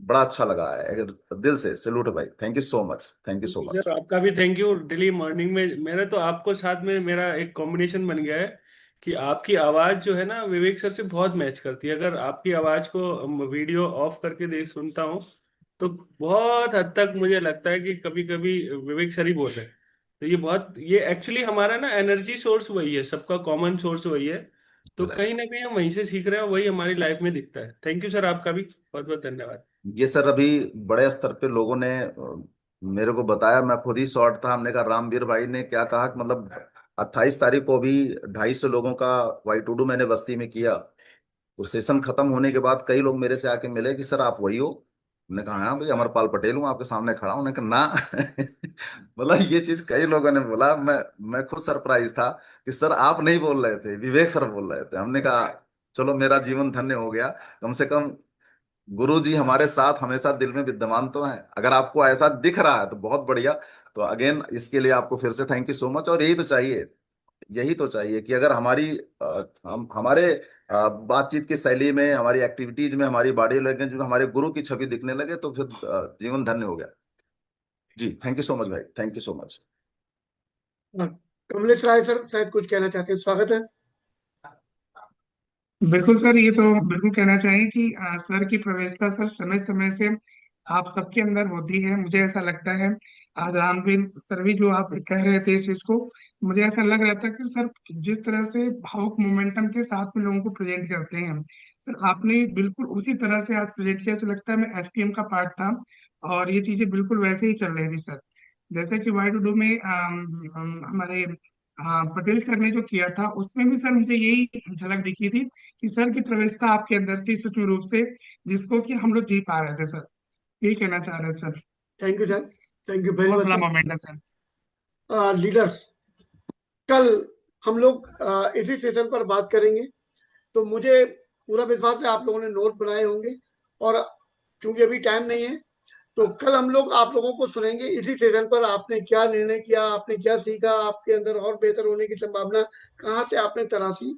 बड़ा अच्छा लगा है, अगर दिल से सैल्यूट भाई, thank you so much, thank you so much. Sir आपका भी थैंक यू। डेली मॉर्निंग में मेरा तो आपको साथ में मेरा एक कॉम्बिनेशन बन गया है कि आपकी आवाज जो है ना विवेक सर से बहुत मैच करती है। अगर आपकी आवाज को वीडियो ऑफ करके देख सुनता हूँ तो बहुत हद तक मुझे लगता है कि कभी कभी विवेक सर ही बोल रहे हैं। तो ये एक्चुअली हमारा ना एनर्जी सोर्स वही है, सबका कॉमन सोर्स वही है। तो कहीं ना कहीं हम वहीं से सीख रहे हैं, वही हमारी लाइफ में दिखता है। थैंक यू सर, आपका भी बहुत बहुत धन्यवाद। ये सर अभी बड़े स्तर पे लोगों ने मेरे को बताया, मैं खुद ही शॉर्ट था। हमने कहा रामवीर भाई ने क्या कहा कि मतलब 28 तारीख को भी 250 लोगों का वाई टू डू मैंने बस्ती में किया। तो सेशन खत्म होने के बाद कई लोग मेरे से आके मिले कि सर आप वही हो। मैंने कहा हाँ भाई, अमरपाल पटेल हूँ, आपके सामने खड़ा हूँ। उन्होंने कहा ना मतलब ये चीज कई लोगों ने बोला। मैं खुद सरप्राइज था कि सर आप नहीं बोल रहे थे, विवेक सर बोल रहे थे। हमने कहा चलो मेरा जीवन धन्य हो गया, कम से कम गुरु जी हमारे साथ हमेशा दिल में विद्यमान तो हैं। अगर आपको ऐसा दिख रहा है तो बहुत बढ़िया। तो अगेन इसके लिए आपको फिर से थैंक यू सो मच। और यही तो चाहिए कि अगर हम हमारे बातचीत की शैली में, हमारी एक्टिविटीज में, हमारी बॉडी लैंग्वेज में हमारे गुरु की छवि दिखने लगे तो फिर जीवन धन्य हो गया। जी थैंक यू सो मच भाई, thank you so much. Kamlesh Rai sir शायद कुछ कहना चाहते हैं, स्वागत है। बिल्कुल सर, ये तो बिल्कुल कहना चाहिए कि सर की प्रवेशता सर समय समय से आप सबके अंदर होती है। मुझे ऐसा लगता है आज रामवीर सर भी जो आप कह रहे थे इस चीज को, मुझे ऐसा लग रहा था कि सर जिस तरह से भावुक मोमेंटम के साथ में लोगों को प्रेजेंट करते हैं, सर आपने बिल्कुल उसी तरह से आज प्रेजेंट किया। ऐसा लगता है मैं एसटीएम का पार्ट था और ये चीजें बिल्कुल वैसे ही चल रही थी सर। जैसे कि वाई टू डू में हमारे पटेल सर ने जो किया था, उसमें भी सर मुझे यही झलक दिखी थी कि सर की प्रवेशता आपके अंदर थी सूक्ष्म रूप से, जिसको कि हम लोग जी पा रहे थे सर। यही कहना चाह रहे थे sir. Thank you sir, thank you very बहुत मच बड़ा सर। मोमेंट है सर। लीडर्स, कल हम लोग इसी सेशन पर बात करेंगे। तो मुझे पूरा विश्वास है आप लोगों ने नोट बनाए होंगे, और चूंकि अभी टाइम नहीं है तो कल हम लोग आप लोगों को सुनेंगे इसी सेशन पर आपने क्या निर्णय किया, आपने क्या सीखा, आपके अंदर और बेहतर होने की संभावना कहाँ से आपने तराशी।